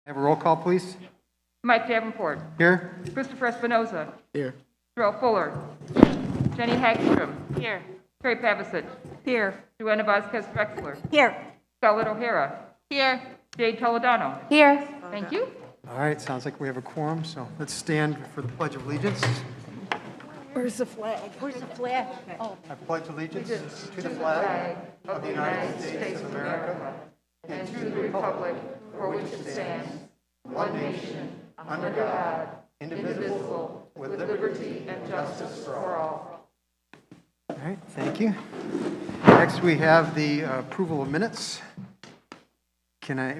Have a roll call, please. Mike Davenport. Here. Christopher Espinoza. Here. Terrell Fuller. Jenny Hagstrom. Here. Terry Pavicic. Here. Joanna Vasquez Drexler. Here. Scarlett O'Hara. Here. Jade Toledano. Here. Thank you. All right, sounds like we have a quorum, so let's stand for the Pledge of Allegiance. Where's the flag? Where's the flag? Oh. I pledge allegiance to the flag of the United States of America and to the republic for which it stands, one nation, under God, indivisible, with liberty and justice for all. All right, thank you. Next, we have the approval of minutes.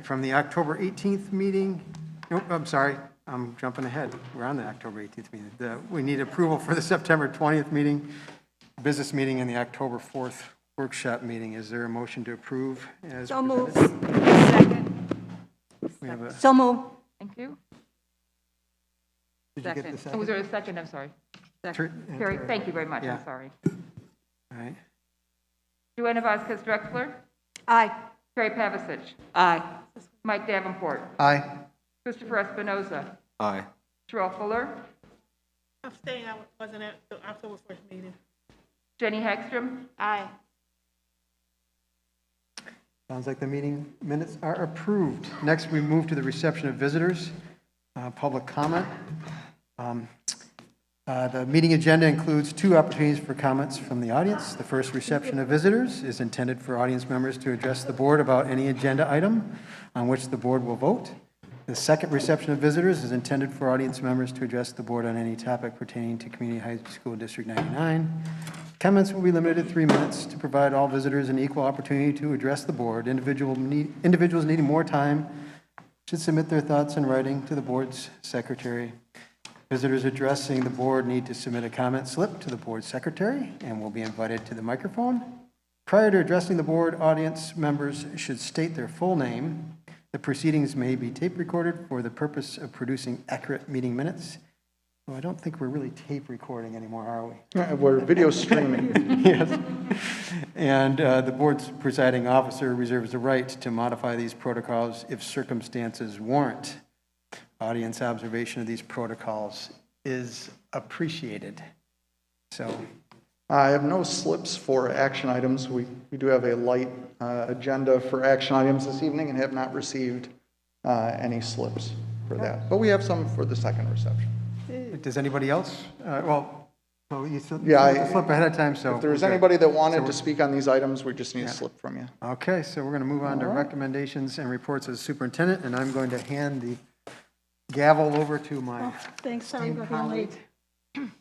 From the October 18th meeting, nope, I'm sorry, I'm jumping ahead. We're on the October 18th meeting. We need approval for the September 20th meeting, business meeting, and the October 4th workshop meeting. Is there a motion to approve as So moved. presented? Second. We have a, So moved. Thank you. did you get the Oh, was second? there a second? I'm sorry. Terry, thank you very much. Yeah. I'm sorry. All right. Joanna Vasquez Drexler. Aye. Terry Pavicic. Aye. Mike Davenport. Aye. Christopher Espinoza. Aye. Terrell Fuller. Abstain, I wasn't at the October 1st meeting. Jenny Hagstrom. Aye. Sounds like the meeting minutes are approved. Next, we move to the reception of visitors, public comment. The meeting agenda includes 2 opportunities for comments from the audience. The first reception of visitors is intended for audience members to address the board about any agenda item on which the board will vote. The second reception of visitors is intended for audience members to address the board on any topic pertaining to Community High School District 99. Comments will be limited to 3 minutes to provide all visitors an equal opportunity to address the board. Individuals needing more time should submit their thoughts in writing to the board's secretary. Visitors addressing the board need to submit a comment slip to the board secretary and will be invited to the microphone. Prior to addressing the board, audience members should state their full name. The proceedings may be tape recorded for the purpose of producing accurate meeting minutes. Well, I don't think we're really tape recording anymore, are we? We're video streaming. Yes. And the board's presiding officer reserves the right to modify these protocols if circumstances warrant. Audience observation of these protocols is appreciated. So, I have no slips for action items. We do have a light agenda for action items this evening and have not received any slips for that. But we have some for the second reception. does anybody else? You slip ahead of time, so. If there's we're good. anybody that wanted to speak on these items, we just need a slip from you. Okay, so we're going to move on to recommendations and reports of the superintendent, and I'm going to hand the gavel over to my Thanks, sorry esteemed about being late. colleague.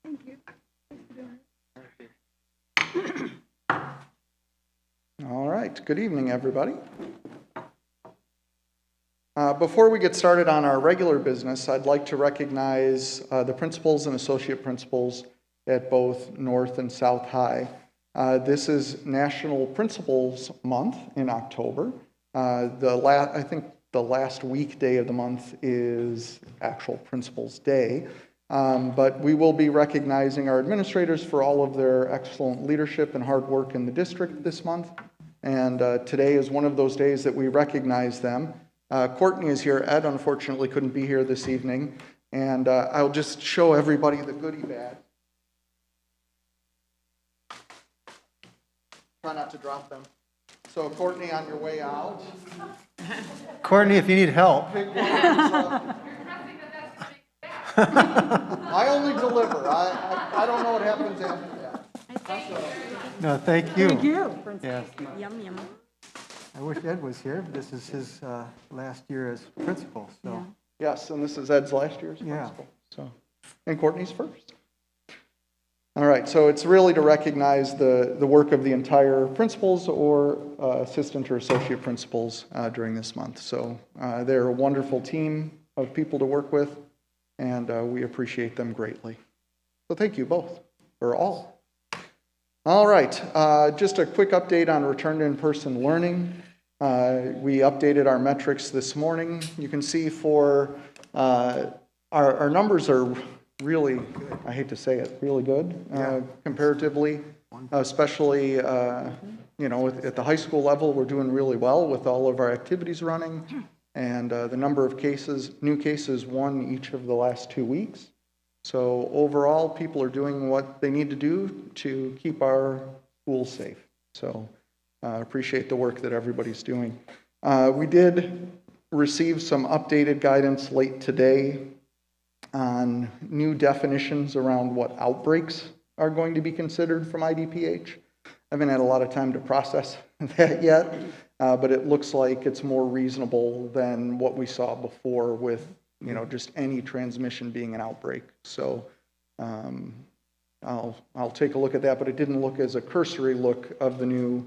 Thank you. All right, good evening, everybody. Before we get started on our regular business, I'd like to recognize the principals and associate principals at both North and South High. This is National Principals Month in October. I think the last weekday of the month is actual Principals Day. But we will be recognizing our administrators for all of their excellent leadership and hard work in the district this month. And today is one of those days that we recognize them. Courtney is here. Ed, unfortunately, couldn't be here this evening. And I'll just show everybody the goodie bag. Try not to drop them. So, Courtney, on your way out. Courtney, if you need help. Pick one I only deliver. I don't know what happens after that. No, thank you. Thank you. Yeah. Yum, yum. I wish Ed was here. This is his last year as principal, so. Yes, and this is Ed's last year's Yeah. principal. So, and Courtney's first. All right, so it's really to recognize the work of the entire principals or assistant or associate principals during this month. So they're a wonderful team of people to work with, and we appreciate them greatly. So thank you both, or all. All right, just a quick update on return to in-person learning. We updated our metrics this morning. You can see for our numbers are really, I hate to say it, really good comparatively, especially You know, at the high school level, we're doing really well with all of our activities running, and the number of cases, new cases, 1 each of the last 2 weeks. So overall, people are doing what they need to do to keep our schools safe. So appreciate the work that everybody's doing. We did receive some updated guidance late today on new definitions around what outbreaks are going to be considered from IDPH. I haven't had a lot of time to process that yet, but it looks like it's more reasonable than what we saw before with, you know, just any transmission being an outbreak. So I'll take a look at that, but it didn't look as a cursory look of the new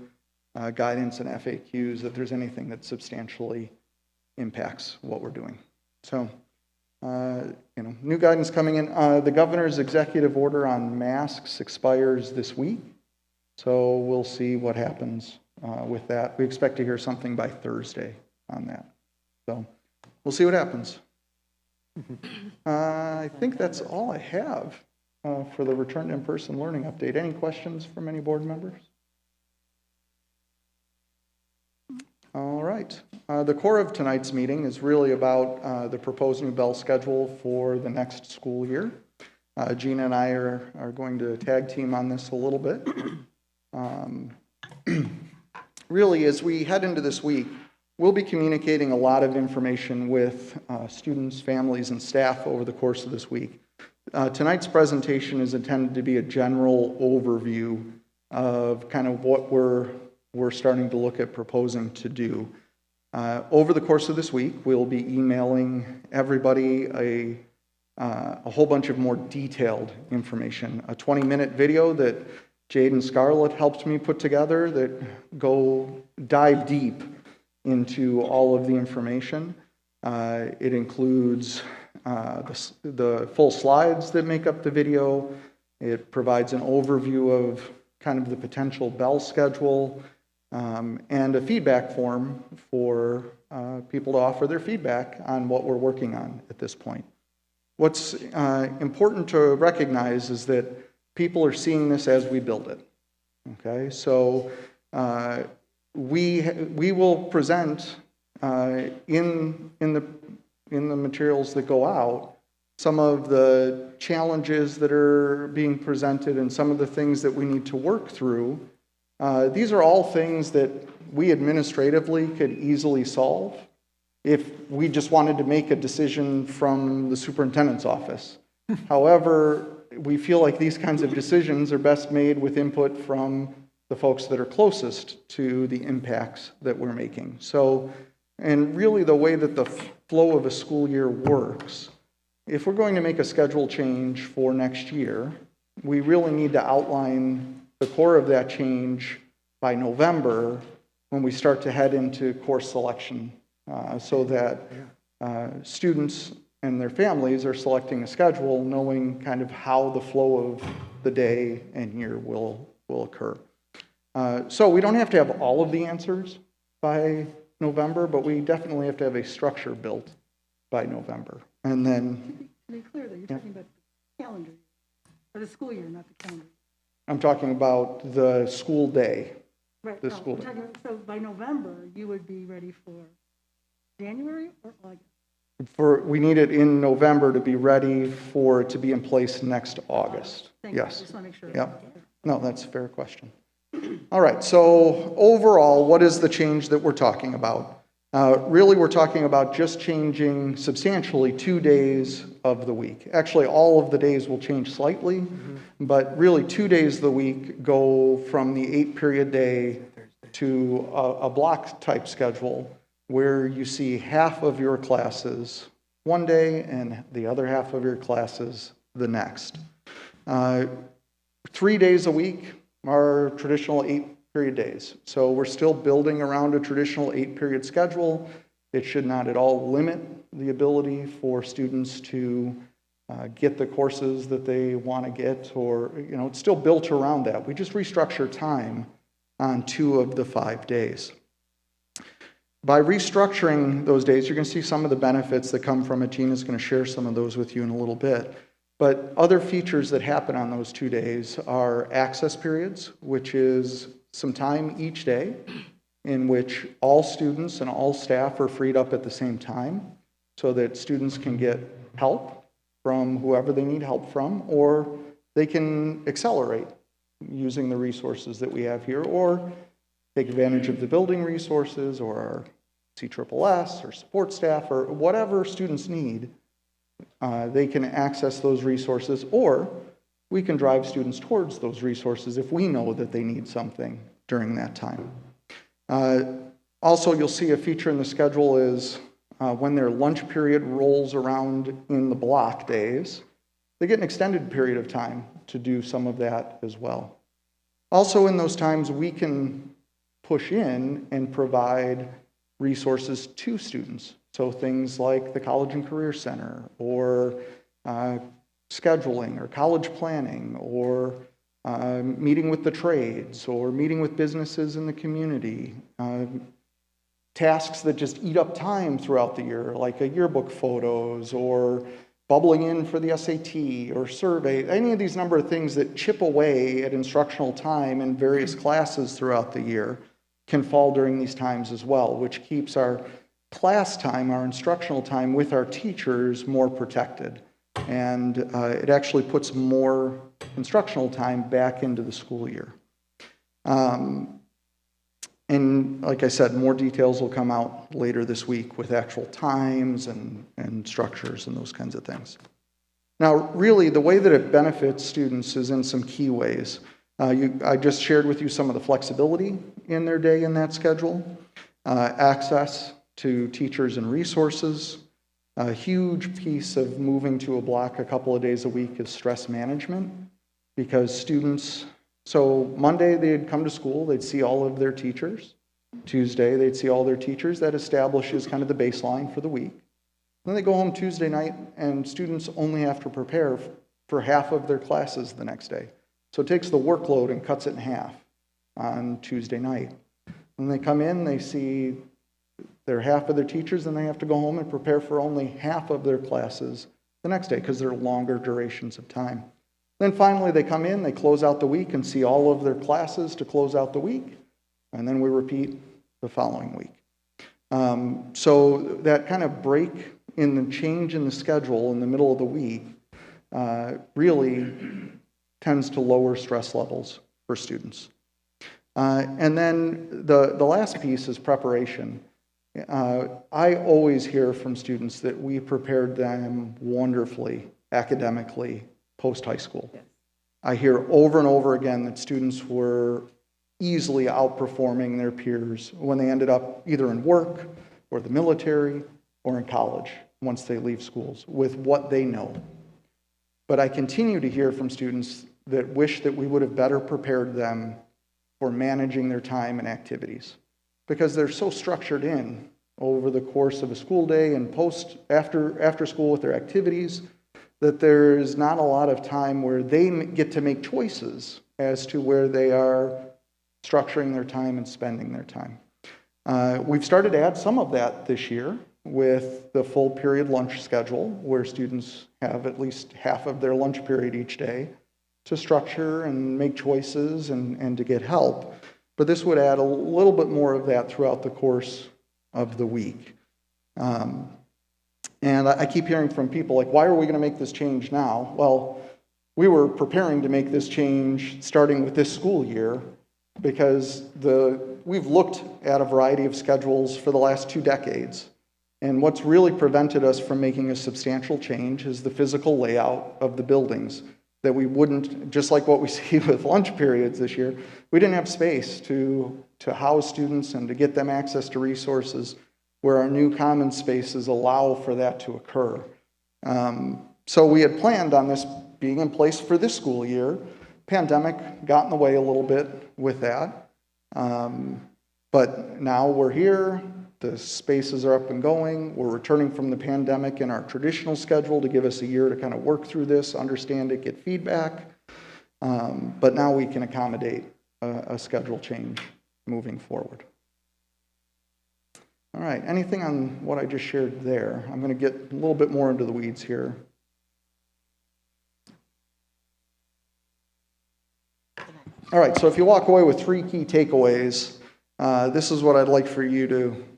guidance and FAQs that there's anything that substantially impacts what we're doing. So, you know, new guidance coming in. The governor's executive order on masks expires this week. So we'll see what happens with that. We expect to hear something by Thursday on that. So we'll see what happens. I think that's all I have for the return to in-person learning update. Any questions from any board members? All right. The core of tonight's meeting is really about the proposed new bell schedule for the next school year. Gina and I are going to tag team on this a little bit. Really, as we head into this week, we'll be communicating a lot of information with students, families, and staff over the course of this week. Tonight's presentation is intended to be a general overview of kind of what we're starting to look at proposing to do. Over the course of this week, we'll be emailing everybody a whole bunch of more detailed information, a 20-minute video that Jade and Scarlett helped me put together that go dive deep into all of the information. It includes the full slides that make up the video. It provides an overview of kind of the potential bell schedule, and a feedback form for people to offer their feedback on what we're working on at this point. What's important to recognize is that people are seeing this as we build it. Okay, so we will present in the materials that go out some of the challenges that are being presented and some of the things that we need to work through. These are all things that we administratively could easily solve if we just wanted to make a decision from the superintendent's office. However, we feel like these kinds of decisions are best made with input from the folks that are closest to the impacts that we're making. So, and really the way that the flow of a school year works, if we're going to make a schedule change for next year, we really need to outline the core of that change by November when we start to head into course selection, so that students and their families are selecting a schedule knowing kind of how the flow of the day and year will occur. So we don't have to have all of the answers by November, but we definitely have to have a structure built by November. And then... To be clear, though, you're talking about the calendar, or the school year, not the calendar. I'm talking about the school day. Right. The school day. So by November, you would be ready for January or August? We need it in November to be ready for it to be in place next August. Thank you. I Yes. just want to make sure. Yep. No, that's a fair question. All right, so overall, what is the change that we're talking about? Really, we're talking about just changing substantially 2 days of the week. Actually, all of the days will change slightly, but really 2 days of the week go from the 8-period day to a block type schedule where you see half of your classes one day and the other half of your classes the next. 3 days a week are traditional 8-period days. So we're still building around a traditional 8-period schedule. It should not at all limit the ability for students to get the courses that they want to get, or, you know, it's still built around that. We just restructure time on 2 of the 5 days. By restructuring those days, you're going to see some of the benefits that come from it. Gina's going to share some of those with you in a little bit. But other features that happen on those 2 days are access periods, which is some time each day in which all students and all staff are freed up at the same time so that students can get help from whoever they need help from, or they can accelerate using the resources that we have here, or take advantage of the building resources or our CSSS or support staff or whatever students need. They can access those resources, or we can drive students towards those resources if we know that they need something during that time. Also, you'll see a feature in the schedule is when their lunch period rolls around in the block days, they get an extended period of time to do some of that as well. Also, in those times, we can push in and provide resources to students. So things like the College and Career Center, or scheduling, or college planning, or meeting with the trades, or meeting with businesses in the community. Tasks that just eat up time throughout the year, like a yearbook photos, or bubbling in for the SAT, or survey, any of these number of things that chip away at instructional time in various classes throughout the year can fall during these times as well, which keeps our class time, our instructional time with our teachers more protected. And it actually puts more instructional time back into the school year. And like I said, more details will come out later this week with actual times and structures and those kinds of things. Now, really, the way that it benefits students is in some key ways. I just shared with you some of the flexibility in their day in that schedule, access to teachers and resources. A huge piece of moving to a block a couple of days a week is stress management, because students, so Monday they'd come to school, they'd see all of their teachers. Tuesday they'd see all their teachers. That establishes kind of the baseline for the week. Then they go home Tuesday night, and students only have to prepare for half of their classes the next day. So it takes the workload and cuts it in half on Tuesday night. When they come in, they see their half of their teachers, and they have to go home and prepare for only half of their classes the next day because they're longer durations of time. Then finally they come in, they close out the week and see all of their classes to close out the week, and then we repeat the following week. So that kind of break in the change in the schedule in the middle of the week really tends to lower stress levels for students. And then the last piece is preparation. I always hear from students that we prepared them wonderfully academically post-high school. Yes. I hear over and over again that students were easily outperforming their peers when they ended up either in work or the military or in college once they leave schools with what they know. But I continue to hear from students that wish that we would have better prepared them for managing their time and activities, because they're so structured in over the course of a school day and after school with their activities that there's not a lot of time where they get to make choices as to where they are structuring their time and spending their time. We've started to add some of that this year with the full period lunch schedule, where students have at least half of their lunch period each day to structure and make choices and to get help. But this would add a little bit more of that throughout the course of the week. And I keep hearing from people like, why are we going to make this change now? Well, we were preparing to make this change starting with this school year, because we've looked at a variety of schedules for the last 2 decades. And what's really prevented us from making a substantial change is the physical layout of the buildings. That we wouldn't, just like what we see with lunch periods this year, we didn't have space to house students and to get them access to resources where our new common spaces allow for that to occur. So we had planned on this being in place for this school year. Pandemic got in the way a little bit with that. But now we're here, the spaces are up and going, we're returning from the pandemic in our traditional schedule to give us a year to kind of work through this, understand it, get feedback. But now we can accommodate a schedule change moving forward. All right, anything on what I just shared there? I'm going to get a little bit more into the weeds here. All right, so if you walk away with 3 key takeaways, this is what I'd like for you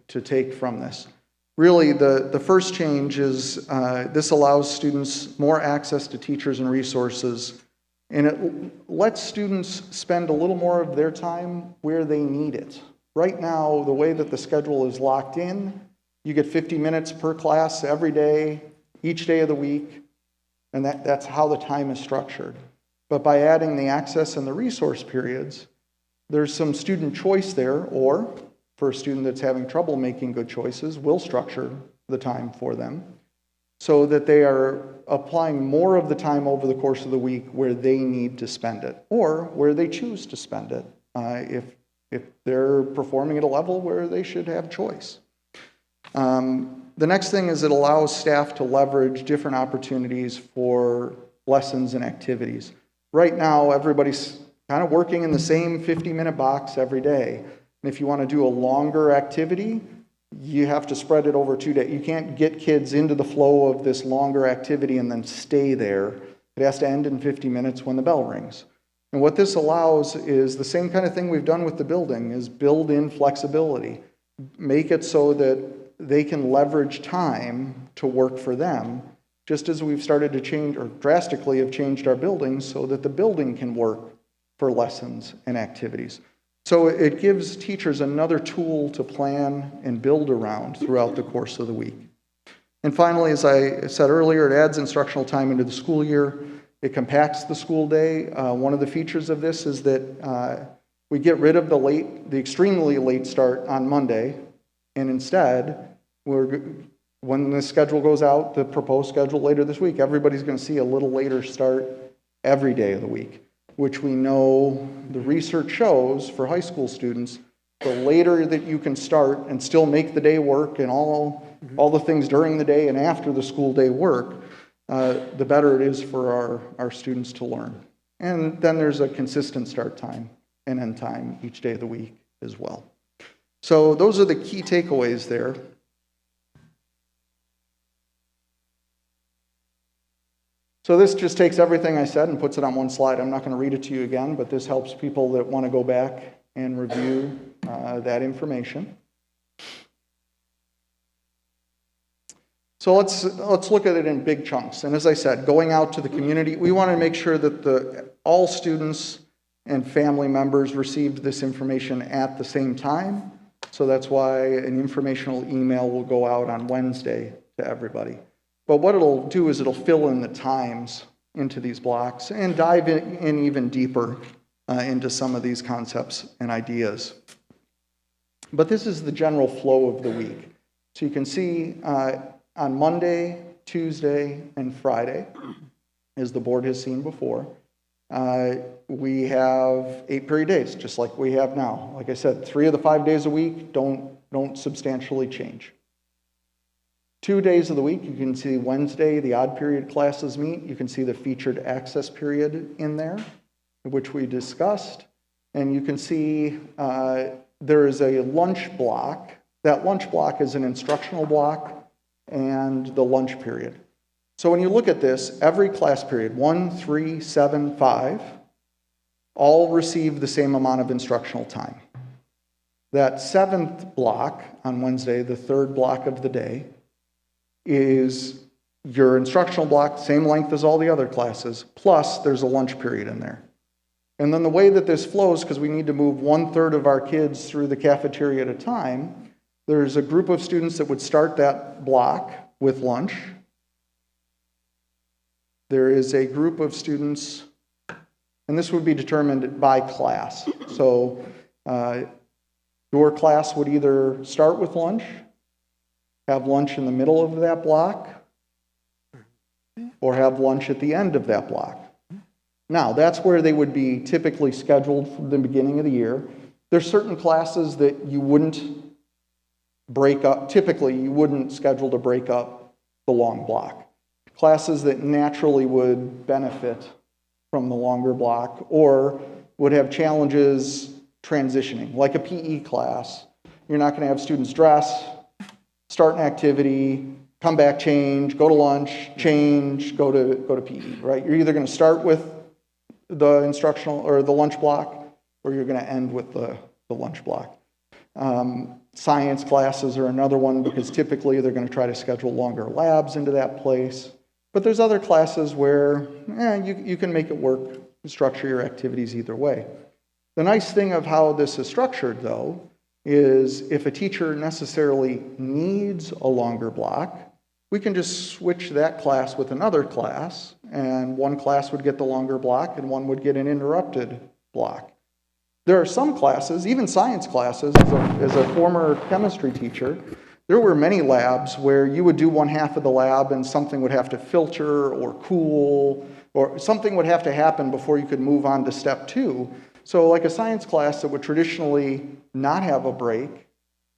to take from this. Really, the first change is this allows students more access to teachers and resources, and it lets students spend a little more of their time where they need it. Right now, the way that the schedule is locked in, you get 50 minutes per class every day, each day of the week, and that's how the time is structured. But by adding the access and the resource periods, there's some student choice there, or for a student that's having trouble making good choices, we'll structure the time for them so that they are applying more of the time over the course of the week where they need to spend it, or where they choose to spend it, if they're performing at a level where they should have choice. The next thing is it allows staff to leverage different opportunities for lessons and activities. Right now, everybody's kind of working in the same 50-minute box every day. And if you want to do a longer activity, you have to spread it over 2 days. You can't get kids into the flow of this longer activity and then stay there. It has to end in 50 minutes when the bell rings. And what this allows is the same kind of thing we've done with the building, is build in flexibility. Make it so that they can leverage time to work for them, just as we've started to change, or drastically have changed our buildings so that the building can work for lessons and activities. So it gives teachers another tool to plan and build around throughout the course of the week. And finally, as I said earlier, it adds instructional time into the school year. It compacts the school day. One of the features of this is that we get rid of the extremely late start on Monday, and instead, when the schedule goes out, the proposed schedule later this week, everybody's going to see a little later start every day of the week, which we know the research shows for high school students, the later that you can start and still make the day work and all the things during the day and after the school day work, the better it is for our students to learn. And then there's a consistent start time and end time each day of the week as well. So those are the key takeaways there. So this just takes everything I said and puts it on one slide. I'm not going to read it to you again, but this helps people that want to go back and review that information. So let's look at it in big chunks. And as I said, going out to the community, we want to make sure that all students and family members received this information at the same time. So that's why an informational email will go out on Wednesday to everybody. But what it'll do is it'll fill in the times into these blocks and dive in even deeper into some of these concepts and ideas. But this is the general flow of the week. So you can see on Monday, Tuesday, and Friday, as the board has seen before, we have 8-period days, just like we have now. Like I said, 3 of the 5 days a week don't substantially change. 2 days of the week, you can see Wednesday, the odd period classes meet. You can see the featured access period in there, which we discussed. And you can see there is a lunch block. That lunch block is an instructional block and the lunch period. So when you look at this, every class period, 1, 3, 7, 5, all receive the same amount of instructional time. That 7th block on Wednesday, the 3rd block of the day, is your instructional block, same length as all the other classes, plus there's a lunch period in there. And then the way that this flows, because we need to move 1/3 of our kids through the cafeteria at a time, there's a group of students that would start that block with lunch. There is a group of students, and this would be determined by class. So your class would either start with lunch, have lunch in the middle of that block, or have lunch at the end of that block. Now, that's where they would be typically scheduled from the beginning of the year. There's certain classes that you wouldn't break up. Typically, you wouldn't schedule to break up the long block. Classes that naturally would benefit from the longer block or would have challenges transitioning, like a PE class. You're not going to have students dress, start an activity, come back, change, go to lunch, change, go to PE, right? You're either going to start with the instructional or the lunch block, or you're going to end with the lunch block. Science classes are another one because typically they're going to try to schedule longer labs into that place. But there's other classes where you can make it work, structure your activities either way. The nice thing of how this is structured, though, is if a teacher necessarily needs a longer block, we can just switch that class with another class, and one class would get the longer block and one would get an interrupted block. There are some classes, even science classes, as a former chemistry teacher, there were many labs where you would do one half of the lab and something would have to filter or cool, or something would have to happen before you could move on to step 2. So like a science class that would traditionally not have a break,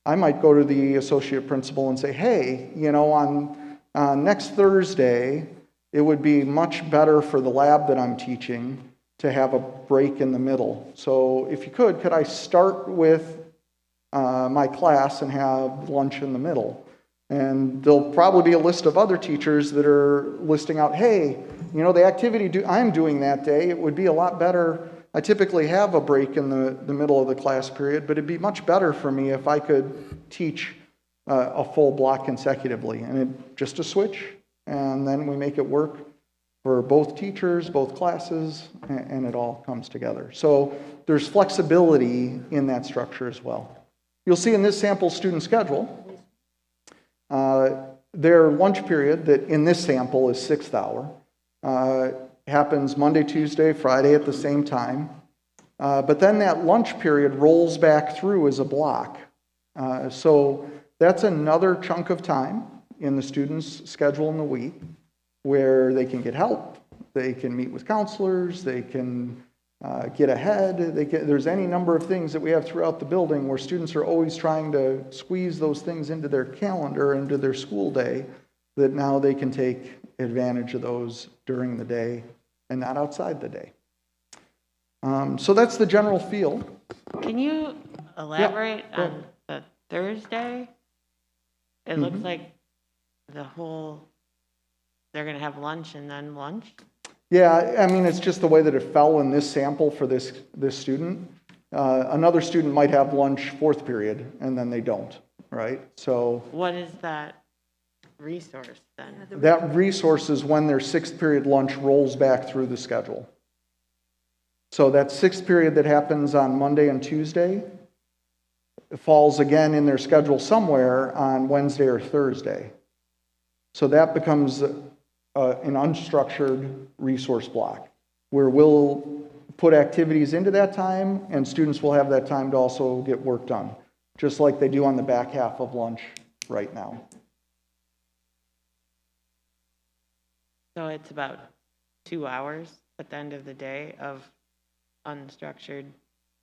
I might go to the associate principal and say, hey, on next Thursday, it would be much better for the lab that I'm teaching to have a break in the middle. So if you could I start with my class and have lunch in the middle? And there'll probably be a list of other teachers that are listing out, hey, the activity I'm doing that day, it would be a lot better. I typically have a break in the middle of the class period, but it'd be much better for me if I could teach a full block consecutively. And just a switch, and then we make it work for both teachers, both classes, and it all comes together. So there's flexibility in that structure as well. You'll see in this sample student schedule, their lunch period that in this sample is 6th hour, happens Monday, Tuesday, Friday at the same time. But then that lunch period rolls back through as a block. So that's another chunk of time in the student's schedule in the week where they can get help, they can meet with counselors, they can get ahead. There's any number of things that we have throughout the building where students are always trying to squeeze those things into their calendar, into their school day, that now they can take advantage of those during the day and not outside the day. So that's the general feel. Can you elaborate on the Thursday? It looks like they're going to have lunch and then lunch? Yeah, I mean, it's just the way that it fell in this sample for this student. Another student might have lunch 4th period, and then they don't, right? So what is that resource then? that resource is when their 6th period lunch rolls back through the schedule. So that 6th period that happens on Monday and Tuesday falls again in their schedule somewhere on Wednesday or Thursday. So that becomes an unstructured resource block where we'll put activities into that time and students will have that time to also get work done, just like they do on the back half of lunch right now. So it's about 2 hours at the end of the day of unstructured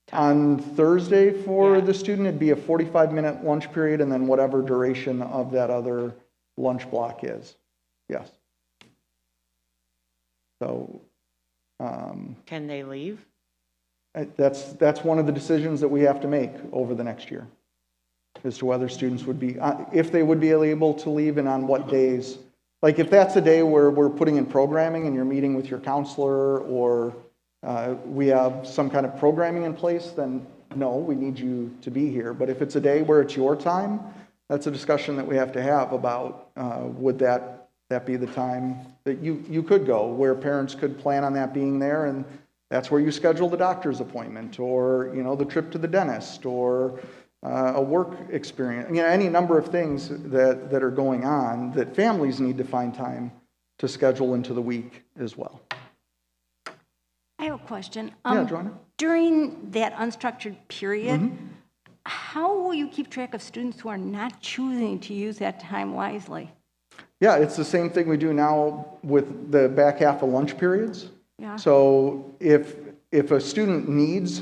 time. On Thursday for the student, it'd be a 45-minute lunch period and then whatever duration of that other lunch block is. Yes. So Can they leave? that's one of the decisions that we have to make over the next year as to whether students would be, if they would be able to leave and on what days. Like if that's a day where we're putting in programming and you're meeting with your counselor or we have some kind of programming in place, then no, we need you to be here. But if it's a day where it's your time, that's a discussion that we have to have about would that be the time that you could go, where parents could plan on that being there, and that's where you schedule the doctor's appointment or the trip to the dentist or a work experience, any number of things that are going on that families need to find time to schedule into the week as well. I have a question. Yeah, Joanna? During that unstructured period, how will you keep track of students who are not choosing to use that time wisely? Yeah, it's the same thing we do now with the back half of lunch periods. Yeah. So if a student needs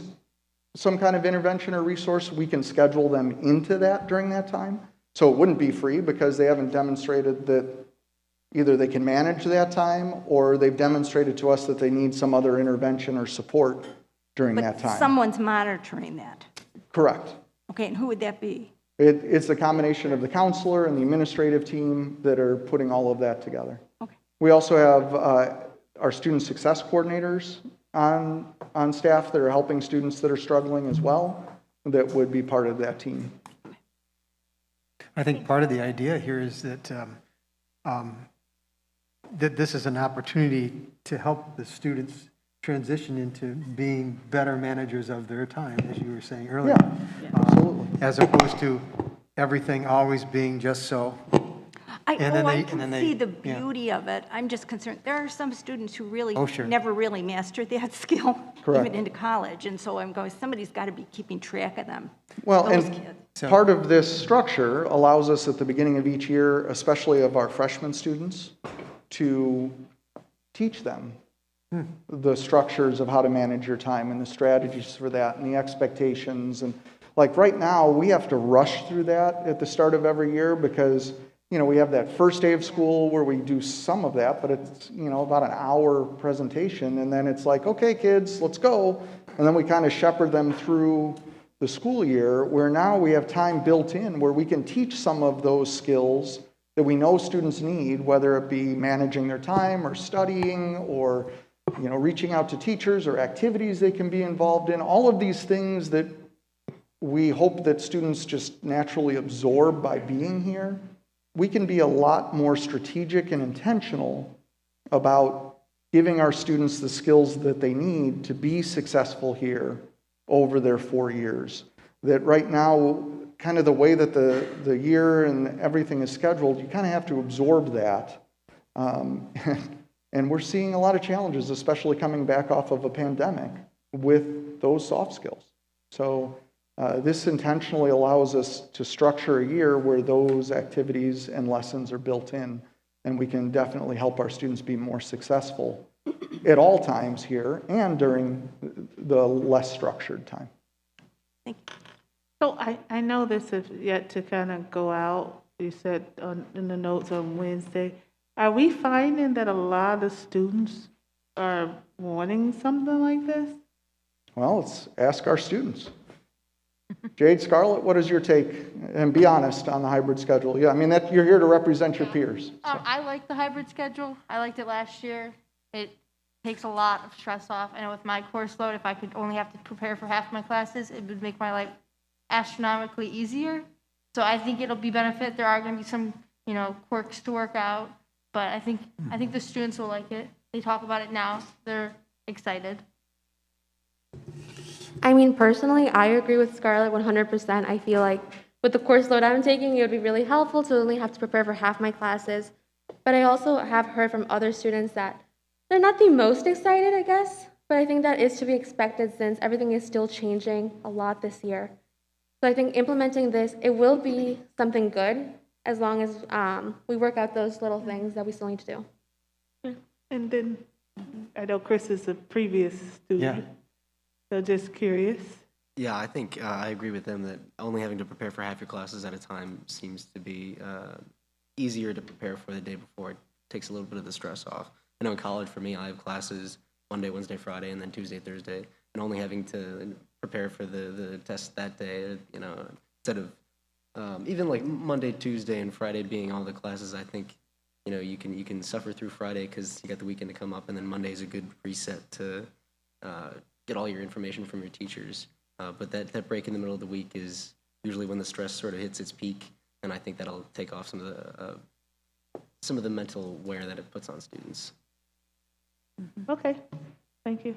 some kind of intervention or resource, we can schedule them into that during that time. So it wouldn't be free because they haven't demonstrated that either they can manage that time or they've demonstrated to us that they need some other intervention or support during that time. But someone's monitoring that. Correct. Okay, and who would that be? It's a combination of the counselor and the administrative team that are putting all of that together. Okay. We also have our student success coordinators on staff that are helping students that are struggling as well that would be part of that team. I think part of the idea here is that that this is an opportunity to help the students transition into being better managers of their time, as you were saying earlier. Absolutely. As opposed to everything always being just so. I And can then see they- the beauty of it. I'm just concerned, there are some students who really Oh, sure. never really mastered that skill, Correct. even into college. And so I'm going, somebody's got to be keeping track of them. Well, those and kids. part of this structure allows us at the beginning of each year, especially of our freshman students, to teach them the structures of how to manage your time and the strategies for that and the expectations. And like right now, we have to rush through that at the start of every year because, you know, we have that first day of school where we do some of that, but it's, you know, about an hour presentation. And then it's like, okay, kids, let's go. And then we kind of shepherd them through the school year where now we have time built in where we can teach some of those skills that we know students need, whether it be managing their time or studying or, you know, reaching out to teachers or activities they can be involved in. All of these things that we hope that students just naturally absorb by being here. We can be a lot more strategic and intentional about giving our students the skills that they need to be successful here over their 4 years. That right now, kind of the way that the year and everything is scheduled, you kind of have to absorb that. And we're seeing a lot of challenges, especially coming back off of a pandemic with those soft skills. So this intentionally allows us to structure a year where those activities and lessons are built in, and we can definitely help our students be more successful at all times here and during the less structured time. So I know this is yet to kind of go out. You said in the notes on Wednesday. Are we finding that a lot of students are wanting something like this? Well, let's ask our students. Jade, Scarlett, what is your take? And be honest on the hybrid schedule. Yeah, I mean, that you're here to represent your peers. So. I like the hybrid schedule. I liked it last year. It takes a lot of stress off. I know with my course load, if I could only have to prepare for half my classes, it would make my life astronomically easier. So I think it'll be benefit. There are going to be some, you know, quirks to work out, but I think the students will like it. They talk about it now. They're excited. I mean, personally, I agree with Scarlett 100%. I feel like with the course load I'm taking, it would be really helpful to only have to prepare for half my classes. But I also have heard from other students that they're not the most excited, I guess. But I think that is to be expected since everything is still changing a lot this year. So I think implementing this, it will be something good as long as we work out those little things that we still need to do. And then I know Chris is a previous student. Yeah. So just curious. Yeah, I think I agree with them that only having to prepare for half your classes at a time seems to be easier to prepare for the day before. It takes a little bit of the stress off. I know in college, for me, I have classes Monday, Wednesday, Friday, and then Tuesday, Thursday, and only having to prepare for the test that day, you know, instead of even like Monday, Tuesday, and Friday being all the classes, I think, you know, you can suffer through Friday because you got the weekend to come up, and then Monday is a good reset to get all your information from your teachers. But that break in the middle of the week is usually when the stress sort of hits its peak, and I think that'll take off some of the mental wear that it puts on students. Okay, thank you.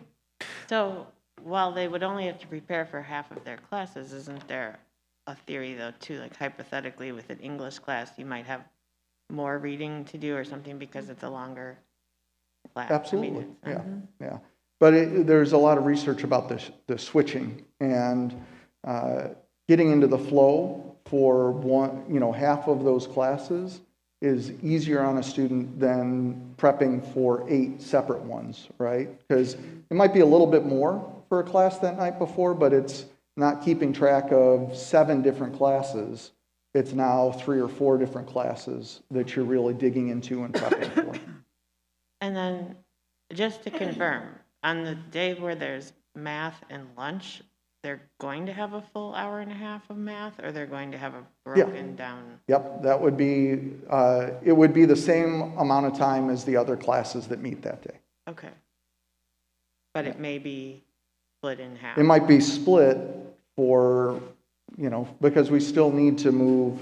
So while they would only have to prepare for half of their classes, isn't there a theory though too, like hypothetically with an English class, you might have more reading to do or something because it's a longer class? Absolutely, yeah. But there's a lot of research about the switching and getting into the flow for one, you know, half of those classes is easier on a student than prepping for 8 separate ones, right? Because it might be a little bit more for a class that night before, but it's not keeping track of 7 different classes. It's now 3 or 4 different classes that you're really digging into and prepping for. And then just to confirm, on the day where there's math and lunch, they're going to have a full hour and a half of math, or they're going to have a broken down? Yep, that would be, it would be the same amount of time as the other classes that meet that day. Okay. but it may be split in half. It might be split for, because we still need to move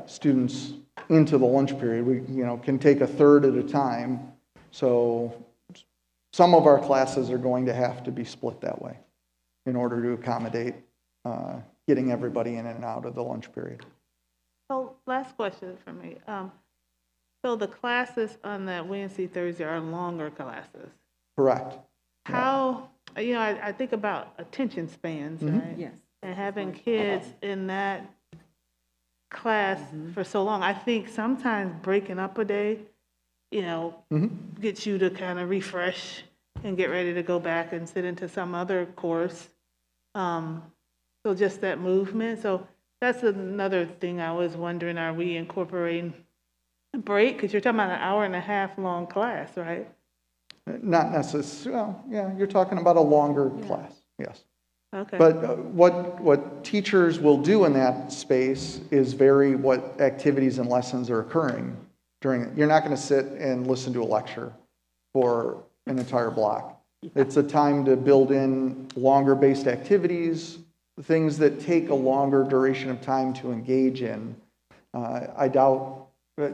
students into the lunch period. We, can take a third at a time. So some of our classes are going to have to be split that way in order to accommodate getting everybody in and out of the lunch period. So last question for me. So the classes on that Wednesday, Thursday are longer classes. Correct. How, I think about attention spans, right? Yes. And having kids in that class for so long. I think sometimes breaking up a day, gets you to kind of refresh and get ready to go back and sit into some other course. So just that movement. So that's another thing I was wondering, are we incorporating a break? Because you're talking about an hour and a half long class, right? Not necessarily, well, yeah, you're talking about a longer class, yes. Okay. But what teachers will do in that space is vary what activities and lessons are occurring during it. You're not going to sit and listen to a lecture for an entire block. It's a time to build in longer based activities, things that take a longer duration of time to engage in. I doubt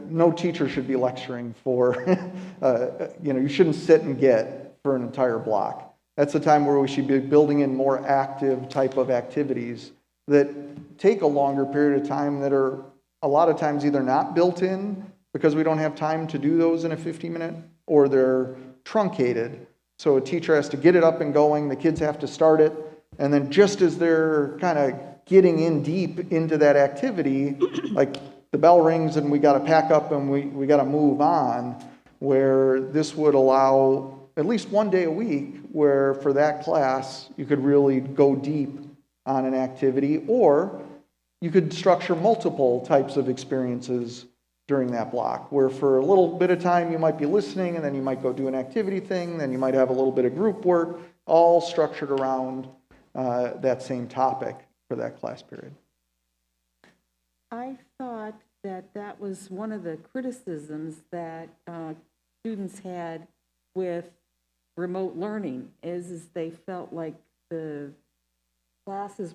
no teacher should be lecturing for, you shouldn't sit and get for an entire block. That's a time where we should be building in more active type of activities that take a longer period of time, that are a lot of times either not built in because we don't have time to do those in a 50-minute, or they're truncated. So a teacher has to get it up and going, the kids have to start it, and then just as they're kind of getting in deep into that activity, like the bell rings and we got to pack up and we got to move on, where this would allow at least one day a week where for that class you could really go deep on an activity, or you could structure multiple types of experiences during that block, where for a little bit of time you might be listening and then you might go do an activity thing, then you might have a little bit of group work, all structured around that same topic for that class period. I thought that was one of the criticisms that students had with remote learning is they felt like the classes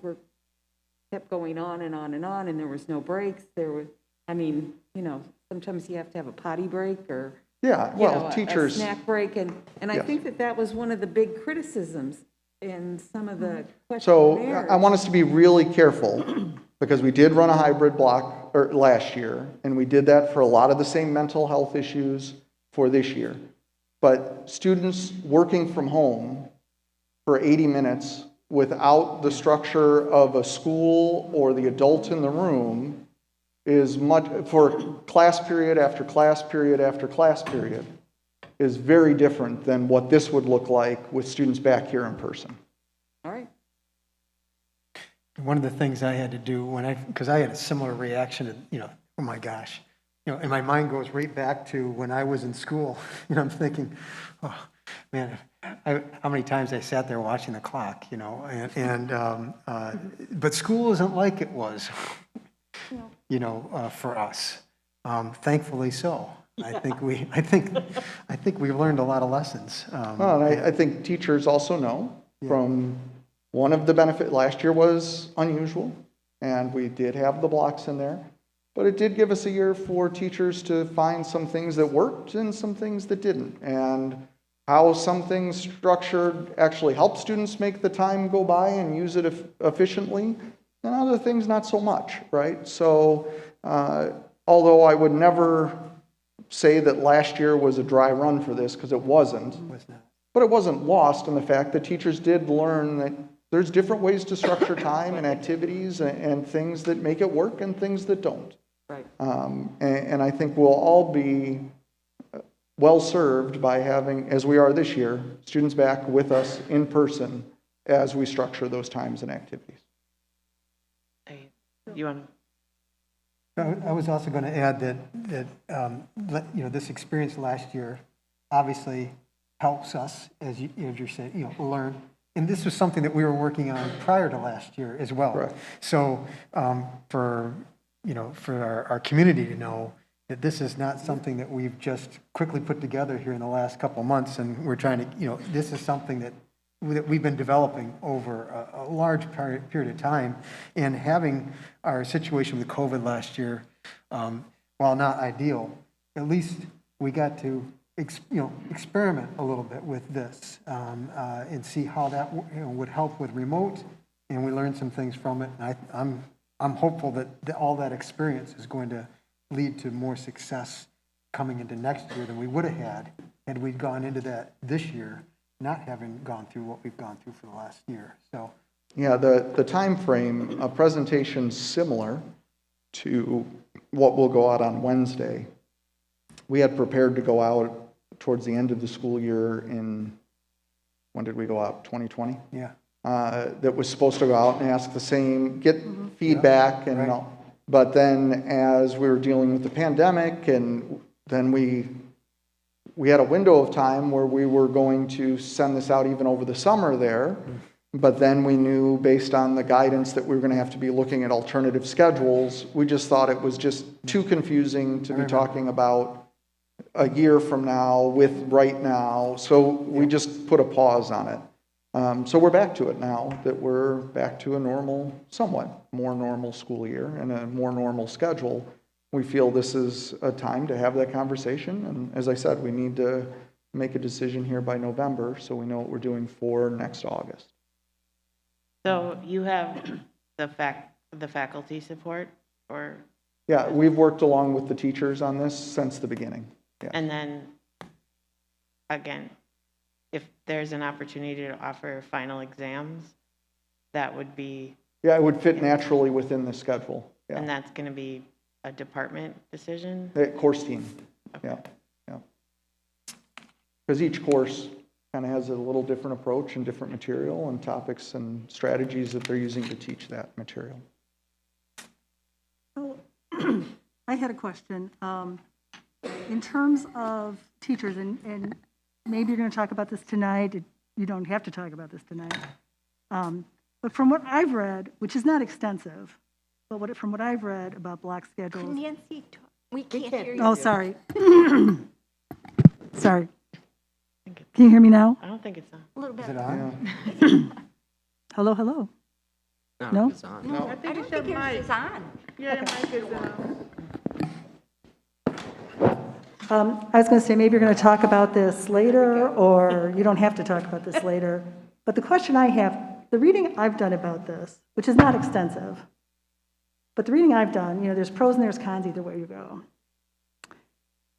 kept going on and on and on, and there was no breaks. Sometimes you have to have a potty break or teachers, a snack break, and I yes. think that was one of the big criticisms in some of the questionnaires. So I want us to be really careful because we did run a hybrid block last year, and we did that for a lot of the same mental health issues for this year. But students working from home for 80 minutes without the structure of a school or the adult in the room is much, for class period after class period after class period, is very different than what this would look like with students back here in person. All right. One of the things I had to do because I had a similar reaction to, oh my gosh, and my mind goes right back to when I was in school. I'm thinking, oh man, how many times I sat there watching the clock, but school isn't like it was, for us. Thankfully so. I think we've learned a lot of lessons. Well, and I think teachers also know from one of the benefits last year was unusual, and we did have the blocks in there. But it did give us a year for teachers to find some things that worked and some things that didn't. And how some things structured actually help students make the time go by and use it efficiently, and other things not so much, right? So although I would never say that last year was a dry run for this, because it wasn't, but it wasn't lost in the fact that teachers did learn that there's different ways to structure time and activities and things that make it work and things that don't. Right. And I think we'll all be well served by having, as we are this year, students back with us in person as we structure those times and activities. You want I was also going to add that this experience last year obviously helps us, as you're saying, learn. And this was something that we were working on prior to last year as well. Correct. So for our community to know, that this is not something that we've just quickly put together here in the last couple of months, and we're trying to, this is something that we've been developing over a large period of time. And having our situation with COVID last year, while not ideal, at least we got to experiment a little bit with this and see how that would help with remote, and we learned some things from it. And I'm hopeful that all that experience is going to lead to more success coming into next year than we would have had we gone into that this year, not having gone through what we've gone through for the last year. So Yeah, the time frame, a presentation similar to what will go out on Wednesday. We had prepared to go out towards the end of the school year in, when did we go out, 2020? yeah, That was supposed to go out and ask the same, get feedback and right. all. But then as we were dealing with the pandemic, and then we had a window of time where we were going to send this out even over the summer there. But then we knew, based on the guidance, that we were going to have to be looking at alternative schedules. We just thought it was just too confusing to be talking about a year from now with right now. So we just put a pause on it. So we're back to it now, that we're back to a normal, somewhat more normal school year and a more normal schedule. We feel this is a time to have that conversation. And as I said, we need to make a decision here by November so we know what we're doing for next August. So you have the faculty support, or? Yeah, we've worked along with the teachers on this since the beginning. Yeah. And then, again, if there's an opportunity to offer final exams, that would be. Yeah, it would fit naturally within the schedule. Yeah. And that's going to be a department decision? The course team. Okay. Yeah, yeah. Because each course kind of has a little different approach and different material and topics and strategies that they're using to teach that material. So, I had a question. In terms of teachers, and maybe you're going to talk about this tonight. You don't have to talk about this tonight. But from what I've read, which is not extensive, but from what I've read about block schedules. Nancy, we can't hear you. Oh, sorry. Sorry. Can you hear me now? I don't think it's on. A little bit. is it on? Yeah. Hello, hello. No, it's on. No. I I think don't it's your think yours mic. is on. Yeah, your mic is on. I was going to say, maybe you're going to talk about this later, or you don't have to talk about this later. But the question I have, the reading I've done about this, which is not extensive, but the reading I've done, there's pros and there's cons either way you go.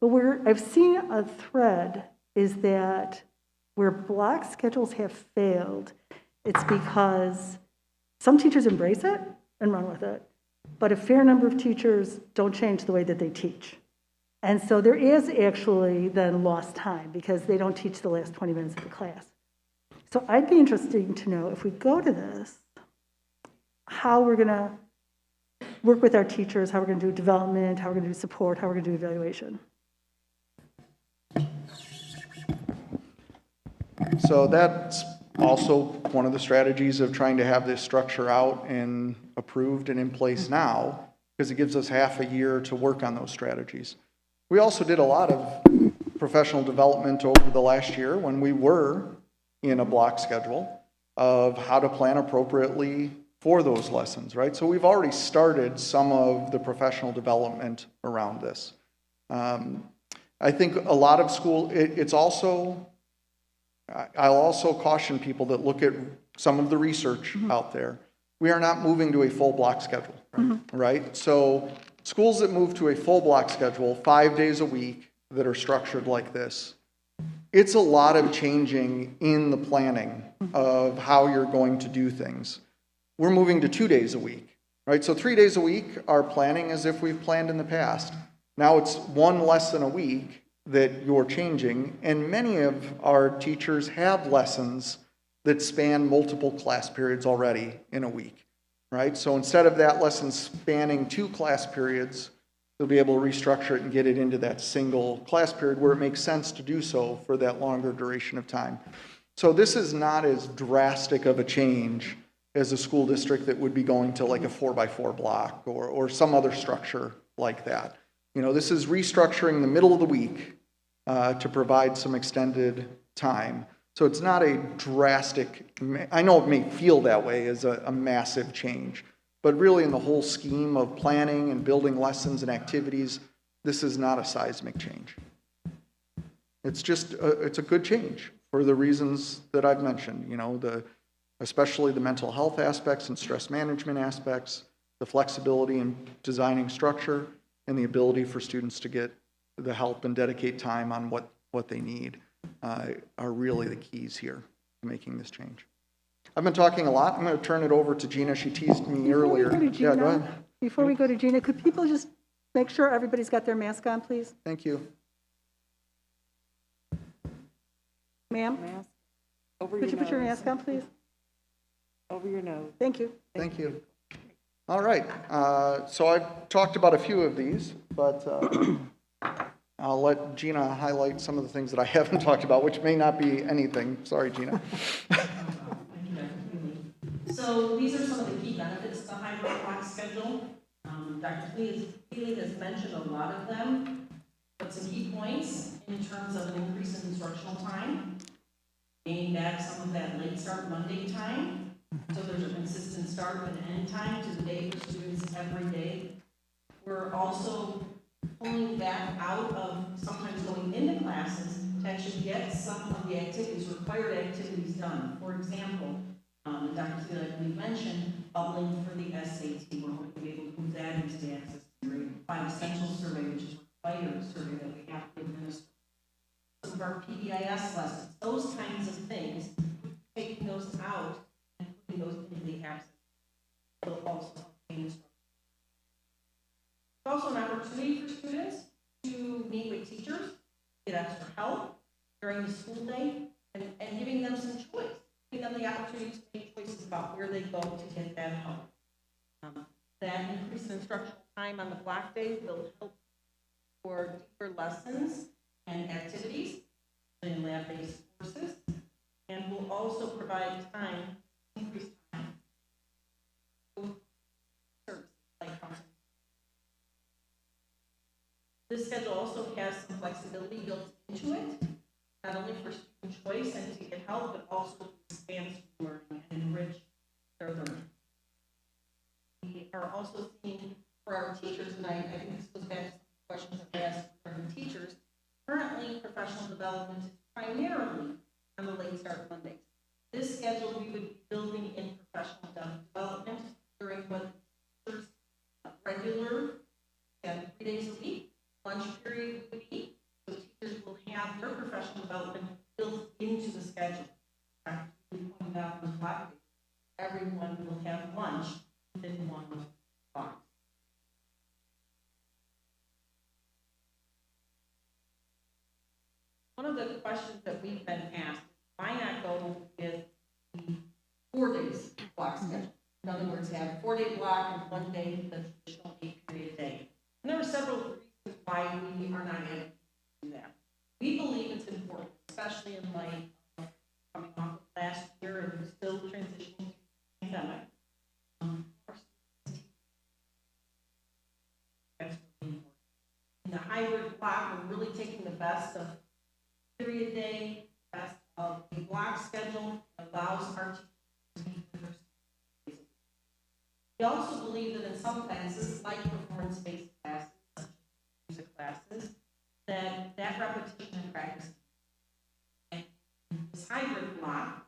But where I've seen a thread is that where block schedules have failed, it's because some teachers embrace it and run with it, but a fair number of teachers don't change the way that they teach. And so there is actually then lost time because they don't teach the last 20 minutes of the class. So I'd be interested to know, if we go to this, how we're going to work with our teachers, how we're going to do development, how we're going to do support, how we're going to do evaluation. So that's also one of the strategies of trying to have this structure out and approved and in place now, because it gives us half a year to work on those strategies. We also did a lot of professional development over the last year when we were in a block schedule of how to plan appropriately for those lessons, right? So we've already started some of the professional development around this. I think a lot of school, it's also, I'll also caution people that look at some of the research out there. We are not moving to a full block schedule, right? So schools that move to a full block schedule, 5 days a week, that are structured like this, it's a lot of changing in the planning of how you're going to do things. We're moving to 2 days a week, right? So 3 days a week, our planning as if we've planned in the past. Now it's one lesson a week that you're changing, and many of our teachers have lessons that span multiple class periods already in a week, right? So instead of that lesson spanning 2 class periods, they'll be able to restructure it and get it into that single class period where it makes sense to do so for that longer duration of time. So this is not as drastic of a change as a school district that would be going to like a 4x4 block or some other structure like that. You know, this is restructuring the middle of the week to provide some extended time. So it's not a drastic, I know it may feel that way as a massive change, but really in the whole scheme of planning and building lessons and activities, this is not a seismic change. It's just, it's a good change for the reasons that I've mentioned, you know, especially the mental health aspects and stress management aspects, the flexibility in designing structure, and the ability for students to get the help and dedicate time on what they need are really the keys here to making this change. I've been talking a lot. I'm going to turn it over to Gina. She teased me earlier. Yeah, go ahead. Before we go to Gina, could people just make sure everybody's got their mask on, please? Thank you. Ma'am, Mask over could you put your nose. mask on, please? Over your nose. Thank you. Thank you. All right. So I've talked about a few of these, but I'll let Gina highlight some of the things that I haven't talked about, which may not be anything. Sorry, Gina. So these are some of the key benefits of the hybrid block schedule. Dr. Healy has mentioned a lot of them, but some key points in terms of an increase in instructional time, gaining back some of that late start Monday time, so there's a consistent start and end time to the day for students every day. We're also pulling back out of sometimes going into classes to actually get some of the activities, required activities done. For example, Dr. Healy, I believe, mentioned bubbling for the SAT. We're hoping to be able to move that into the access to grade 5 essential survey, which is a required survey that we have to administer. Some of our PBIS lessons, those kinds of things, taking those out and putting those into the access will also gain instruction. It's also an opportunity for students to meet with teachers, get extra help during the school day, and giving them some choice, giving them the opportunity to make choices about where they go to get that help. That increased instructional time on the block days will help for deeper lessons and activities in lab-based courses, and will also provide time, increased time, for services like counseling. This schedule also has some flexibility built into it, not only for student choice and to get help, but also to expand student learning and enrich their learning. We are also seeing for our teachers, and I think this goes back to some questions I've asked from teachers. Currently, professional development is primarily on the late start Mondays. This schedule we would be building in professional development during what teachers regular and 3 days a week. Lunch period would be, so teachers will have their professional development built into the schedule. We pointed out in the block, everyone will have lunch within 1 block. One of the questions that we've been asked, why not go with the 4 days block schedule? In other words, have a 4-day block and 1 day, the traditional 8-period day. And there are several reasons why we are not able to do that. We believe it's important, especially in light of coming off of last year and still transitioning to the pandemic. That's really important. In the hybrid block, we're really taking the best of period day, best of a block schedule that allows our teachers to meet with their students. We also believe that in some classes, like performance-based classes, such as music classes, that repetition and practice. And in this hybrid block,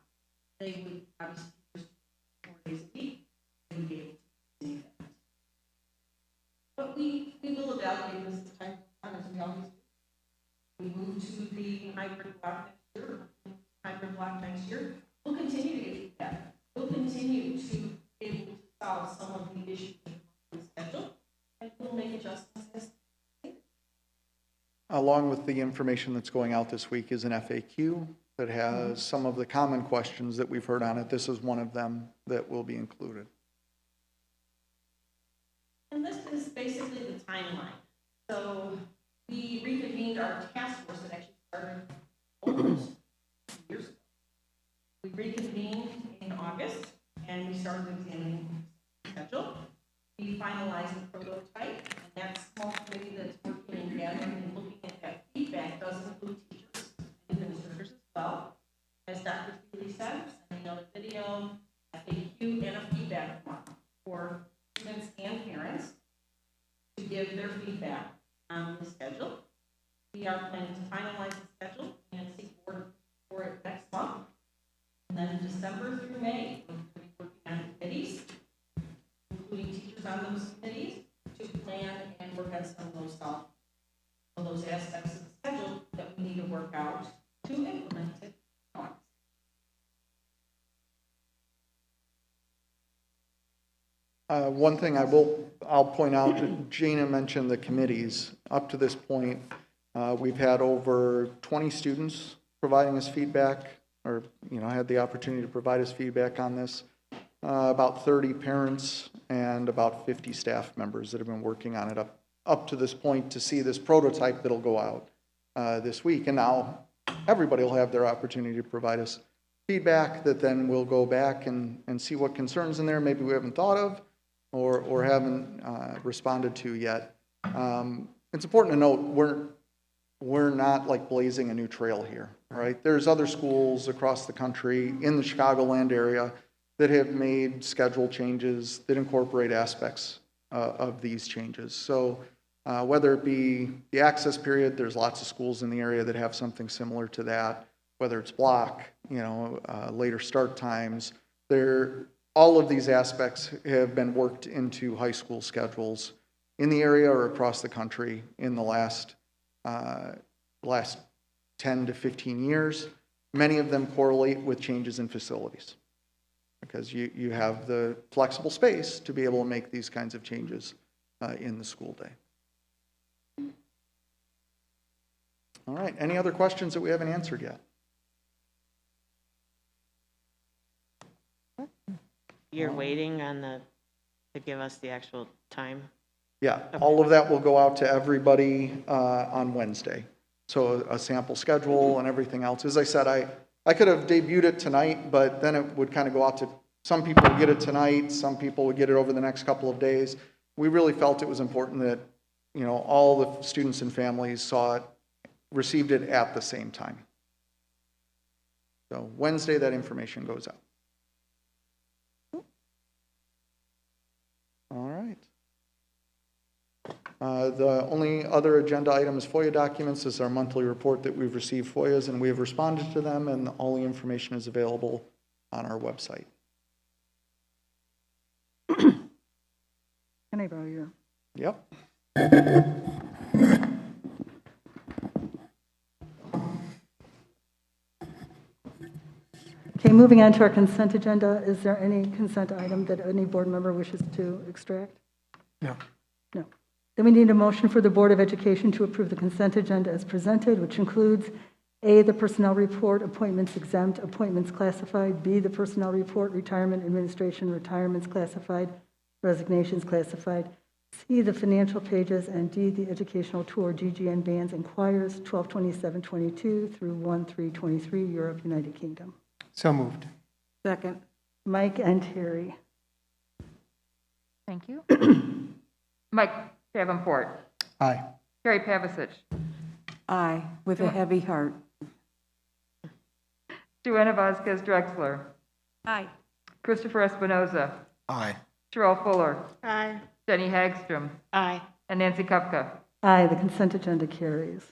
they would obviously 4 days a week, they would be able to do that. But we will evaluate this as time goes on, as we always do. We move to the hybrid block next year, we'll continue to get feedback. We'll continue to be able to solve some of the issues in the schedule, and we'll make adjustments as needed. Along with the information that's going out this week is an FAQ that has some of the common questions that we've heard on it. This is one of them that will be included. And this is basically the timeline. So we reconvened our task force that actually started almost 2 years ago. We reconvened in August, and we started examining the schedule. We finalized the prototype, and that small committee that's working and gathering and looking at that feedback does include teachers and administrators as well. As Dr. Feely said, sending out a video, FAQ, and a feedback form for students and parents to give their feedback on the schedule. We are planning to finalize the schedule and seek board for it next month. And then December through May, we're going to be working on committees, including teachers on those committees, to plan and work on some of those aspects of the schedule that we need to work out to implement it. One thing I'll point out, Gina mentioned the committees. Up to this point, we've had over 20 students providing us feedback, or had the opportunity to provide us feedback on this. About 30 parents and about 50 staff members that have been working on it up to this point to see this prototype that'll go out this week. And now everybody will have their opportunity to provide us feedback that then we'll go back and see what concerns in there maybe we haven't thought of or haven't responded to yet. It's important to note we're not like blazing a new trail here, right? There's other schools across the country in the Chicagoland area that have made schedule changes that incorporate aspects of these changes. So whether it be the access period, there's lots of schools in the area that have something similar to that, whether it's block, later start times. All of these aspects have been worked into high school schedules in the area or across the country in the last 10 to 15 years. Many of them correlate with changes in facilities because you have the flexible space to be able to make these kinds of changes in the school day. All right, any other questions that we haven't answered yet? You're waiting on to give us the actual time? Yeah, all of that will go out to everybody on Wednesday. So a sample schedule and everything else. As I said, I could have debuted it tonight, but then it would kind of go out to, some people would get it tonight, some people would get it over the next couple of days. We really felt it was important that, all the students and families saw it, received it at the same time. So Wednesday, that information goes out. All right. The only other agenda item is FOIA documents. This is our monthly report that we've received FOIAs and we have responded to them, and all the information is available on our website. Can I borrow your? Yep. Okay, moving on to our consent agenda. Is there any consent item that any board member wishes to extract? No. No. Then we need a motion for the Board of Education to approve the consent agenda as presented, which includes A, the personnel report, appointments exempt, appointments classified, B, the personnel report, retirement administration, retirements classified, resignations classified, C, the financial pages, and D, the educational tour, GGN bands and choirs, 12/27/22 through 1/3/23, Europe, United Kingdom. So moved. Second. Mike and Terry. Thank you. Mike Davenport, Aye. Terry Pavasich, Aye, with a heavy heart. Joanna Vasquez Drexler, Aye. Christopher Espinoza, Aye. Sherelle Fuller, Aye. Jenny Hagstrom, Aye. and Nancy Kupka. Aye, the consent agenda carries.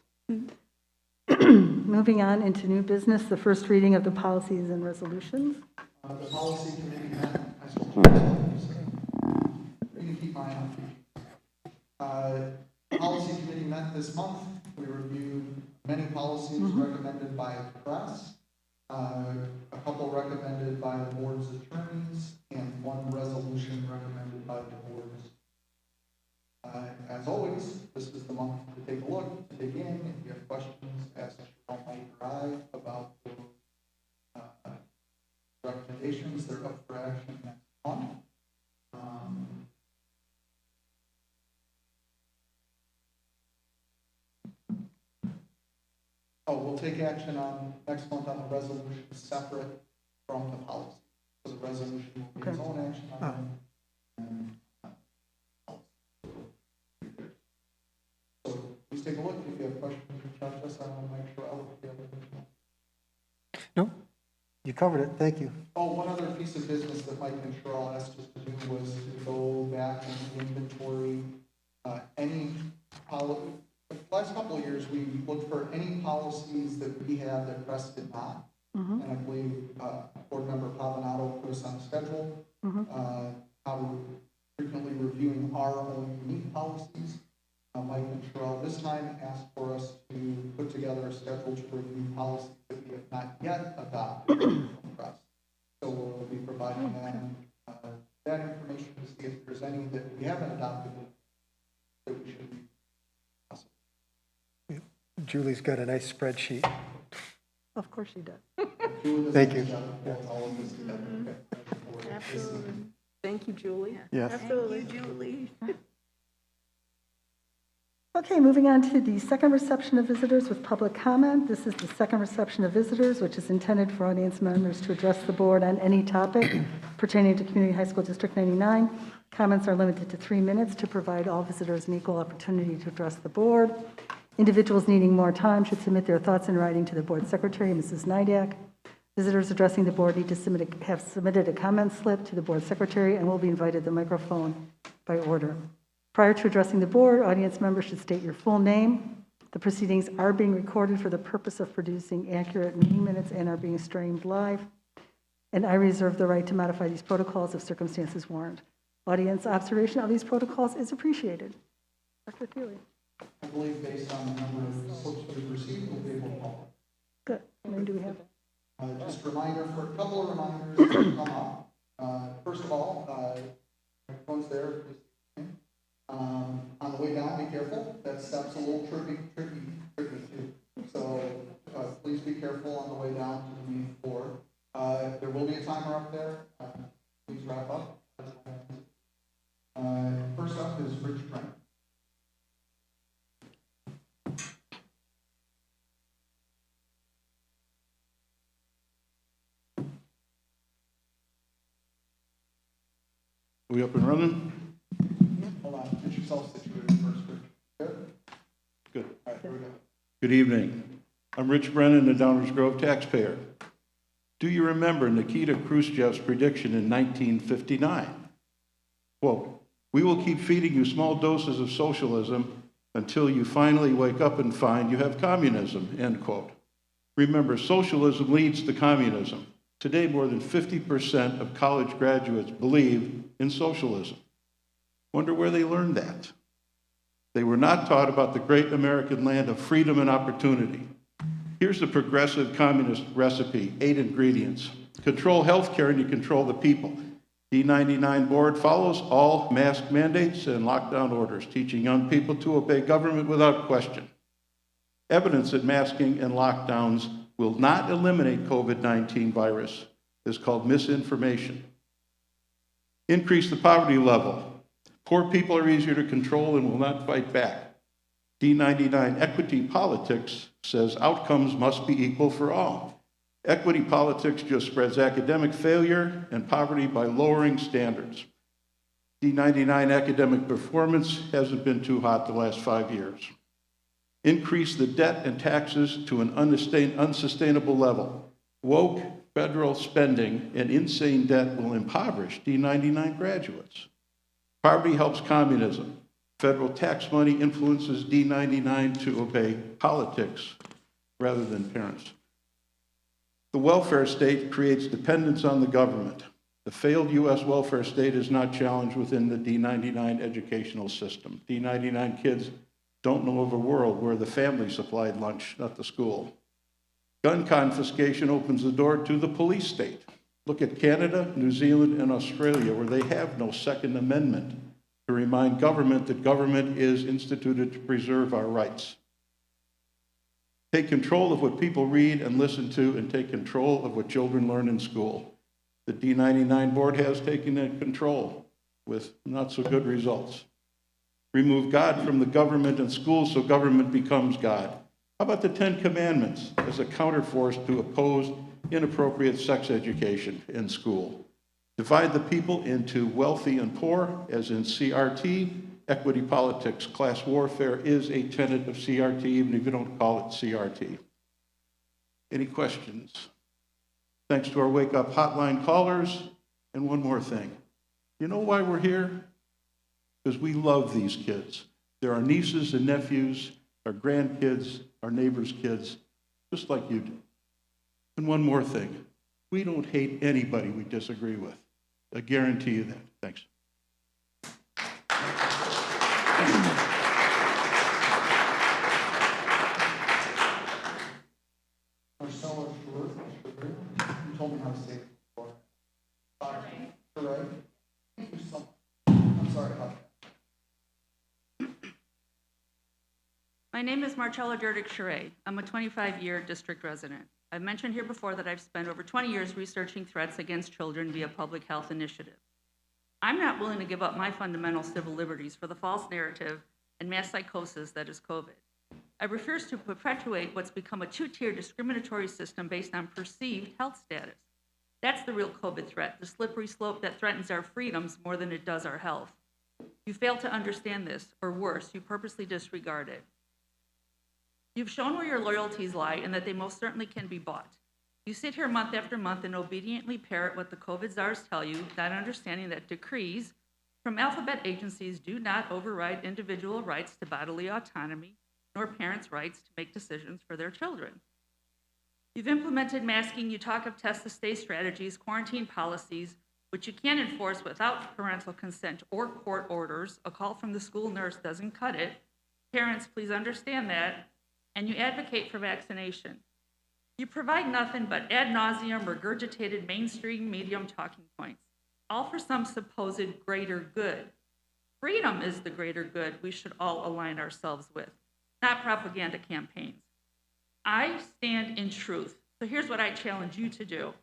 Moving on into new business, the first reading of the policies and resolutions. The policy committee met, you can keep mine on. Policy committee met this month. We reviewed many policies recommended by the press, a couple recommended by the board's attorneys, and one resolution recommended by the boards. As always, this is the month to take a look, to dig in. If you have questions, ask Mike or I about the recommendations. They're up for action next month. We'll take action on next month on the resolution separate from the policy. So the resolution will be its own action item. So we take a look. If you have questions, reach out to us. I want to make sure I'll be able to. No, you covered it. Thank you. Oh, one other piece of business that Mike and Cheryl asked us to do was to go back and inventory any policy. The last couple of years, we looked for any policies that we had that Crest did not. And I believe Board Member Pavanato put us on a schedule. How we're frequently reviewing our own unique policies. Mike and Cheryl this time asked for us to put together a schedule to review policies that we have not yet adopted from Crest. So we'll be providing them that information to see if there's any that we haven't adopted that we should be. Julie's got a nice spreadsheet. Of course she does. Thank you. All of this together. Absolutely. Thank you, Julie. Yes. Absolutely. Thank you, Julie. Okay, moving on to the second reception of visitors with public comment. This is the second reception of visitors, which is intended for audience members to address the board on any topic pertaining to Community High School District 99. Comments are limited to 3 minutes to provide all visitors an equal opportunity to address the board. Individuals needing more time should submit their thoughts in writing to the board secretary, Mrs. Nidak. Visitors addressing the board need to have submitted a comment slip to the board secretary and will be invited to the microphone by order. Prior to addressing the board, audience members should state your full name. The proceedings are being recorded for the purpose of producing accurate meeting minutes and are being streamed live. And I reserve the right to modify these protocols if circumstances warrant. Audience observation of these protocols is appreciated. Dr. Thiele. I believe based on the number of folks we've received, we'll be able to call. Good. How many do we have? Just a reminder for a couple of reminders that come up. First of all, microphone's there. Please. On the way down, be careful. That step's a little tricky too. So please be careful on the way down to the main floor. There will be a timer up there. Please wrap up. First up is Rich Brennan. We up and running? Hold on, get yourself situated first, Rich. Good. All right, here we go. Good evening. I'm Rich Brennan, a Downers Grove taxpayer. Do you remember Nikita Khrushchev's prediction in 1959? Quote, "We will keep feeding you small doses of socialism until you finally wake up and find you have communism," end quote. Remember, socialism leads to communism. Today, more than 50% of college graduates believe in socialism. Wonder where they learned that. They were not taught about the great American land of freedom and opportunity. Here's the progressive communist recipe, 8 ingredients. Control healthcare and you control the people. D99 board follows all mask mandates and lockdown orders, teaching young people to obey government without question. Evidence that masking and lockdowns will not eliminate COVID-19 virus is called misinformation. Increase the poverty level. Poor people are easier to control and will not fight back. D99 equity politics says outcomes must be equal for all. Equity politics just spreads academic failure and poverty by lowering standards. D99 academic performance hasn't been too hot the last 5 years. Increase the debt and taxes to an unsustainable level. Woke federal spending and insane debt will impoverish D99 graduates. Poverty helps communism. Federal tax money influences D99 to obey politics rather than parents. The welfare state creates dependence on the government. The failed U.S. welfare state is not challenged within the D99 educational system. D99 kids don't know of a world where the family supplied lunch, not the school. Gun confiscation opens the door to the police state. Look at Canada, New Zealand, and Australia, where they have no Second Amendment to remind government that government is instituted to preserve our rights. Take control of what people read and listen to, and take control of what children learn in school. The D99 board has taken that control with not so good results. Remove God from the government and schools so government becomes God. How about the 10 Commandments as a counterforce to oppose inappropriate sex education in school? Divide the people into wealthy and poor, as in CRT, equity politics, class warfare is a tenet of CRT, even if you don't call it CRT. Any questions? Thanks to our Wake Up Hotline callers. And one more thing. You know why we're here? Because we love these kids. They're our nieces and nephews, our grandkids, our neighbors' kids, just like you do. And one more thing. We don't hate anybody we disagree with. I guarantee you that. Thanks. Marcela Durdik, you told me how to say it before. Correct? Thank you so much. I'm sorry about that. My name is Marcela Durdik. I'm a 25-year district resident. I've mentioned here before that I've spent over 20 years researching threats against children via public health initiatives. I'm not willing to give up my fundamental civil liberties for the false narrative and mass psychosis that is COVID. I refuse to perpetuate what's become a two-tier discriminatory system based on perceived health status. That's the real COVID threat, the slippery slope that threatens our freedoms more than it does our health. You fail to understand this, or worse, you purposely disregard it. You've shown where your loyalties lie and that they most certainly can be bought. You sit here month after month and obediently parrot what the COVID czars tell you, not understanding that decrees from alphabet agencies do not override individual rights to bodily autonomy, nor parents' rights to make decisions for their children. You've implemented masking, you talk of test-to-stay strategies, quarantine policies, which you can't enforce without parental consent or court orders. A call from the school nurse doesn't cut it. Parents, please understand that. And you advocate for vaccination. You provide nothing but ad nauseum regurgitated mainstream medium talking points, all for some supposed greater good. Freedom is the greater good we should all align ourselves with, not propaganda campaigns. I stand in truth, so here's what I challenge you to do.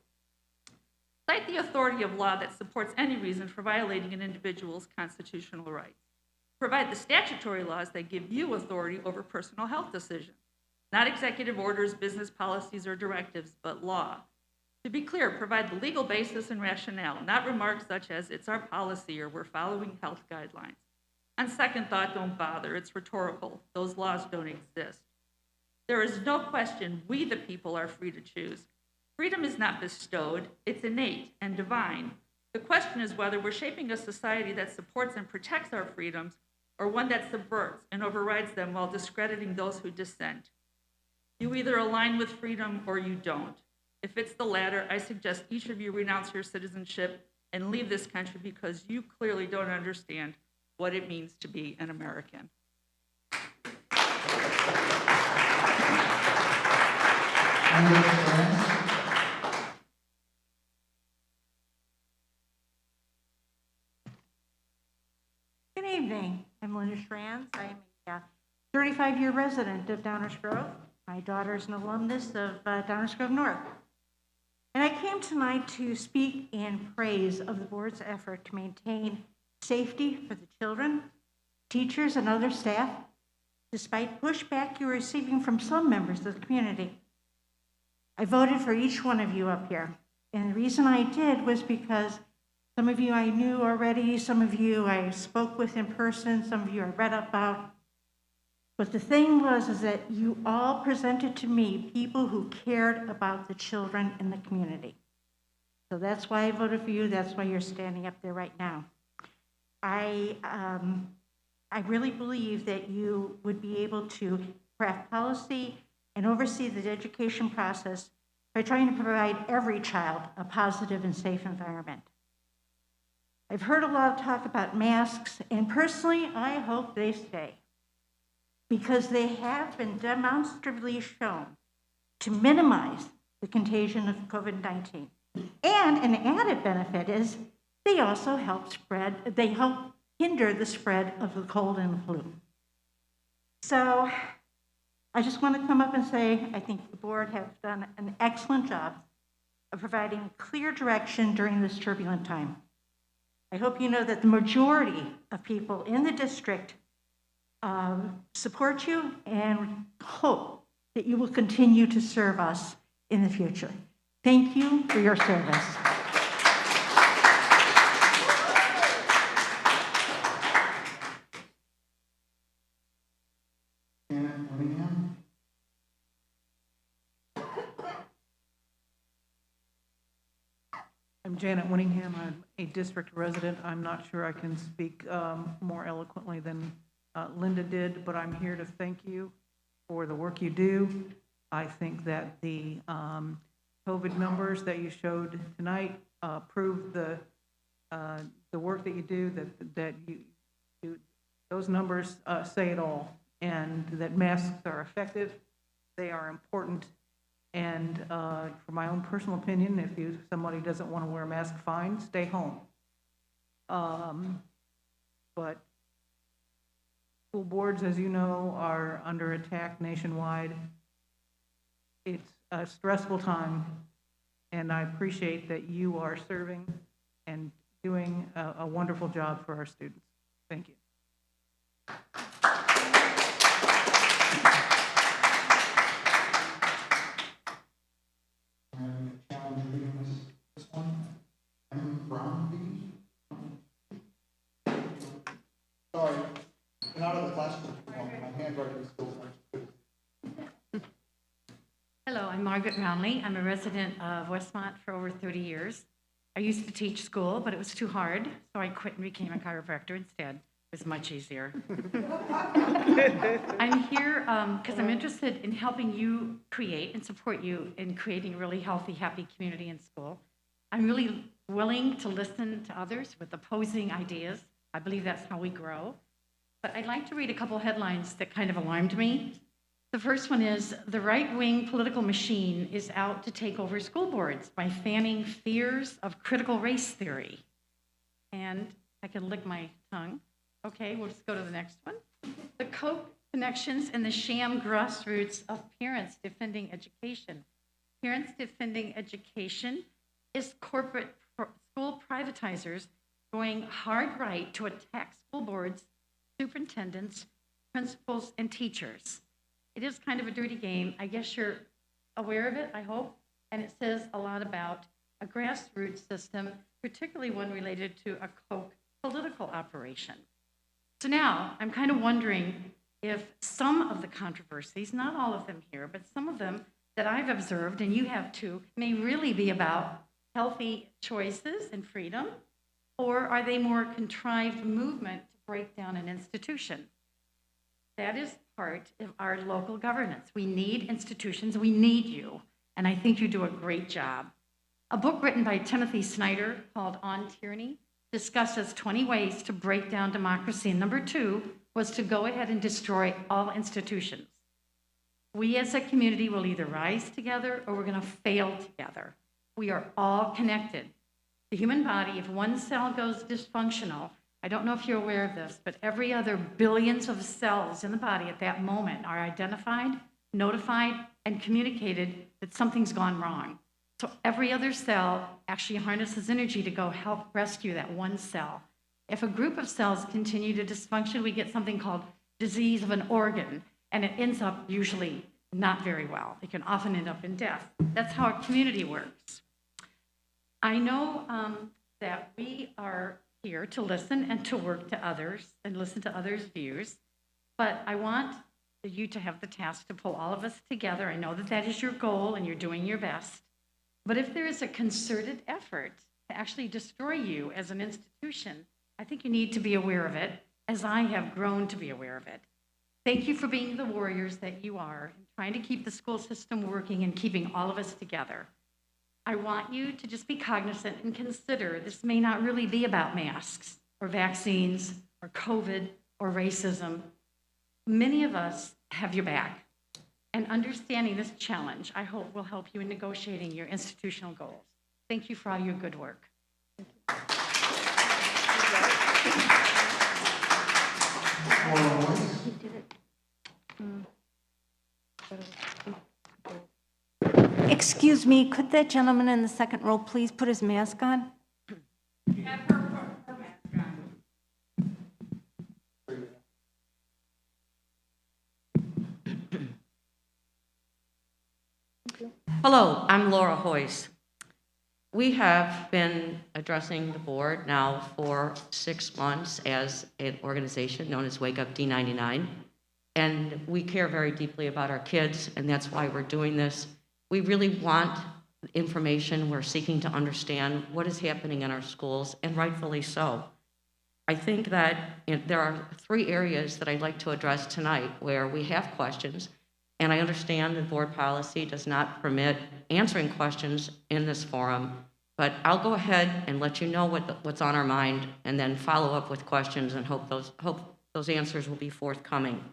Cite the authority of law that supports any reason for violating an individual's constitutional rights. Provide the statutory laws that give you authority over personal health decisions. Not executive orders, business policies, or directives, but law. To be clear, provide the legal basis and rationale, not remarks such as it's our policy or we're following health guidelines. On second thought, don't bother, it's rhetorical. Those laws don't exist. There is no question we the people are free to choose. Freedom is not bestowed, it's innate and divine. The question is whether we're shaping a society that supports and protects our freedoms or one that subverts and overrides them while discrediting those who dissent. You either align with freedom or you don't. If it's the latter, I suggest each of you renounce your citizenship and leave this country because you clearly don't understand what it means to be an American. Good evening. I'm Linda Schranz. I'm a 35-year resident of Downers Grove. My daughter is an alumnus of Downers Grove North. And I came tonight to speak in praise of the board's effort to maintain safety for the children, teachers, and other staff, despite pushback you're receiving from some members of the community. I voted for each one of you up here. And the reason I did was because some of you I knew already, some of you I spoke with in person, some of you I read about. But the thing is that you all presented to me people who cared about the children in the community. So that's why I voted for you. That's why you're standing up there right now. I really believe that you would be able to craft policy and oversee the education process by trying to provide every child a positive and safe environment. I've heard a lot of talk about masks, and personally, I hope they stay, because they have been demonstrably shown to minimize the contagion of COVID-19. And an added benefit is they also help hinder the spread of the cold and the flu. So I just want to come up and say, I think the board has done an excellent job of providing clear direction during this turbulent time. I hope you know that the majority of people in the district support you and hope that you will continue to serve us in the future. Thank you for your service. I'm Janet Winningham. I'm a district resident. I'm not sure I can speak more eloquently than Linda did, but I'm here to thank you for the work you do. I think that the COVID numbers that you showed tonight prove the work that you do, that you those numbers say it all, and that masks are effective, they are important, and for my own personal opinion, if somebody doesn't want to wear a mask, fine, stay home. But school boards, as you know, are under attack nationwide. It's a stressful time, and I appreciate that you are serving and doing a wonderful job for our students. Thank you. Sorry, not out of the classroom. My handwriting is still. Hello, I'm Margaret Rownley. I'm a resident of Westmont for over 30 years. I used to teach school, but it was too hard, so I quit and became a chiropractor instead. It was much easier. I'm here because I'm interested in helping you create and support you in creating a really healthy, happy community in school. I'm really willing to listen to others with opposing ideas. I believe that's how we grow. But I'd like to read a couple headlines that kind of alarmed me. The first one is, the right-wing political machine is out to take over school boards by fanning fears of critical race theory. And I can lick my tongue. Okay, we'll just go to the next one. The Koch connections and the sham grassroots of parents defending education. Parents defending education is corporate school privatizers going hard right to attack school boards, superintendents, principals, and teachers. It is kind of a dirty game. I guess you're aware of it, I hope. And it says a lot about a grassroots system, particularly one related to a Koch political operation. So now I'm kind of wondering if some of the controversies, not all of them here, but some of them that I've observed, and you have too, may really be about healthy choices and freedom, or are they more contrived movement to break down an institution? That is part of our local governance. We need institutions, we need you, and I think you do a great job. A book written by Timothy Snyder called On Tyranny discusses 20 ways to break down democracy, and number 2 was to go ahead and destroy all institutions. We as a community will either rise together or we're going to fail together. We are all connected. The human body, if one cell goes dysfunctional, I don't know if you're aware of this, but every other billions of cells in the body at that moment are identified, notified, and communicated that something's gone wrong. So every other cell actually harnesses energy to go help rescue that one cell. If a group of cells continue to dysfunction, we get something called disease of an organ, and it ends up usually not very well. It can often end up in death. That's how a community works. I know that we are here to listen and to work to others and listen to others' views, but I want you to have the task to pull all of us together. I know that that is your goal and you're doing your best, but if there is a concerted effort to actually destroy you as an institution, I think you need to be aware of it, as I have grown to be aware of it. Thank you for being the warriors that you are and trying to keep the school system working and keeping all of us together. I want you to just be cognizant and consider this may not really be about masks or vaccines or COVID or racism. Many of us have your back, and understanding this challenge, I hope, will help you in negotiating your institutional goals. Thank you for all your good work. You did it. Excuse me, could that gentleman in the second row please put his mask on? Hello, I'm Laura Hoyce. We have been addressing the board now for 6 months as an organization known as Wake Up D99, and we care very deeply about our kids, and that's why we're doing this. We really want information. We're seeking to understand what is happening in our schools, and rightfully so. I think that there are 3 areas that I'd like to address tonight where we have questions, and I understand that board policy does not permit answering questions in this forum, but I'll go ahead and let you know what's on our mind and then follow up with questions and hope those answers will be forthcoming.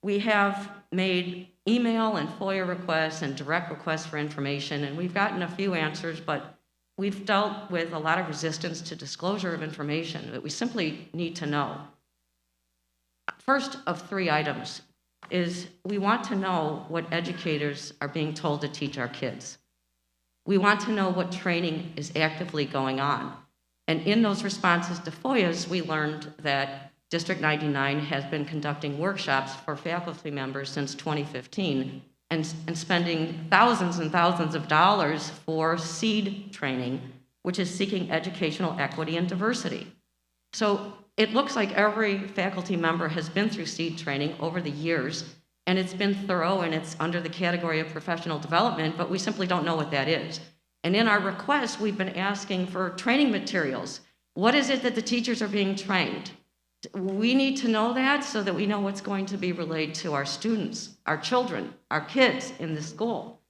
We have made email and FOIA requests and direct requests for information, and we've gotten a few answers, but we've dealt with a lot of resistance to disclosure of information that we simply need to know. First of 3 items is we want to know what educators are being told to teach our kids. We want to know what training is actively going on. And in those responses to FOIAs, we learned that District 99 has been conducting workshops for faculty members since 2015 and spending thousands and thousands of dollars for SEED training, which is seeking educational equity and diversity. So it looks like every faculty member has been through SEED training over the years, and it's been thorough and it's under the category of professional development, but we simply don't know what that is. And in our request, we've been asking for training materials. What is it that the teachers are being trained? We need to know that so that we know what's going to be relayed to our students, our children, our kids in the school.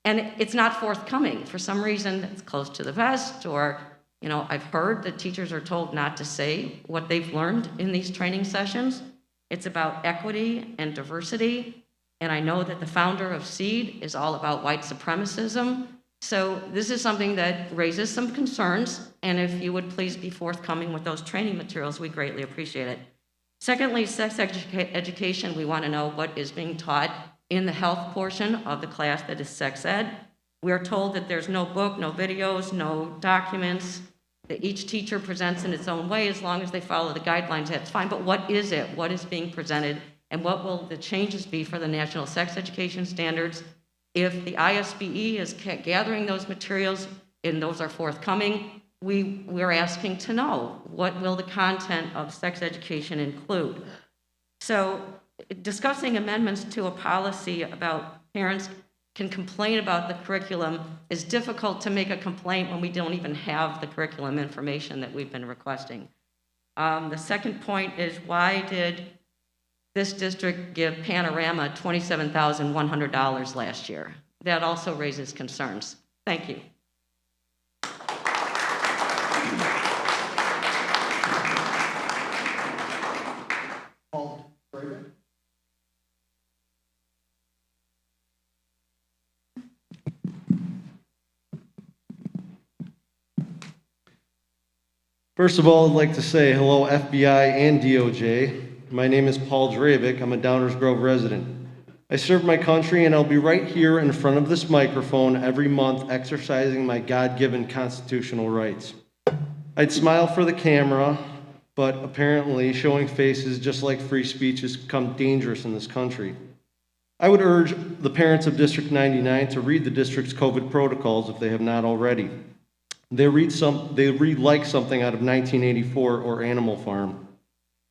And it's not forthcoming. For some reason, it's close to the vest, or, I've heard that teachers are told not to say what they've learned in these training sessions. It's about equity and diversity. And I know that the founder of SEED is all about white supremacism. So this is something that raises some concerns, and if you would please be forthcoming with those training materials, we greatly appreciate it. Secondly, sex education, we want to know what is being taught in the health portion of the class that is sex ed. We are told that there's no book, no videos, no documents, that each teacher presents in its own way as long as they follow the guidelines, that's fine, but what is it? What is being presented, and what will the changes be for the National Sex Education Standards? If the ISBE is gathering those materials and those are forthcoming, we're asking to know what will the content of sex education include. So discussing amendments to a policy about parents can complain about the curriculum is difficult to make a complaint when we don't even have the curriculum information that we've been requesting. The second point is, why did this district give Panorama $27,100 last year? That also raises concerns. Thank you. First of all, I'd like to say hello, FBI and DOJ. My name is Paul Dravick. I'm a Downers Grove resident. I serve my country, and I'll be right here in front of this microphone every month exercising my God-given constitutional rights. I'd smile for the camera, but apparently showing faces just like free speech has become dangerous in this country. I would urge the parents of District 99 to read the district's COVID protocols if they have not already. They read like something out of 1984 or Animal Farm.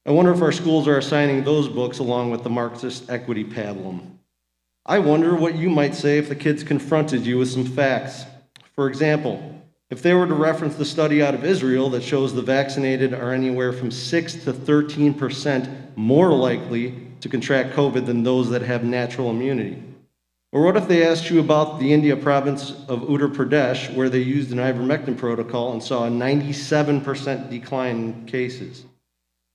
I wonder if our schools are assigning those books along with the Marxist equity pablum. I wonder what you might say if the kids confronted you with some facts. For example, if they were to reference the study out of Israel that shows the vaccinated are anywhere from 6 to 13% more likely to contract COVID than those that have natural immunity. Or what if they asked you about the India province of Uttar Pradesh, where they used an ivermectin protocol and saw a 97% decline in cases?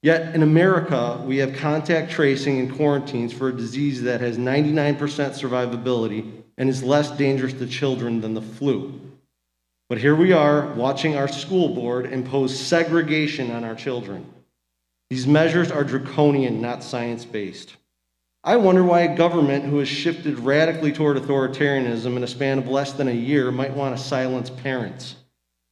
Yet in America, we have contact tracing and quarantines for a disease that has 99% survivability and is less dangerous to children than the flu. But here we are watching our school board impose segregation on our children. These measures are draconian, not science-based. I wonder why a government who has shifted radically toward authoritarianism in a span of less than a year might want to silence parents.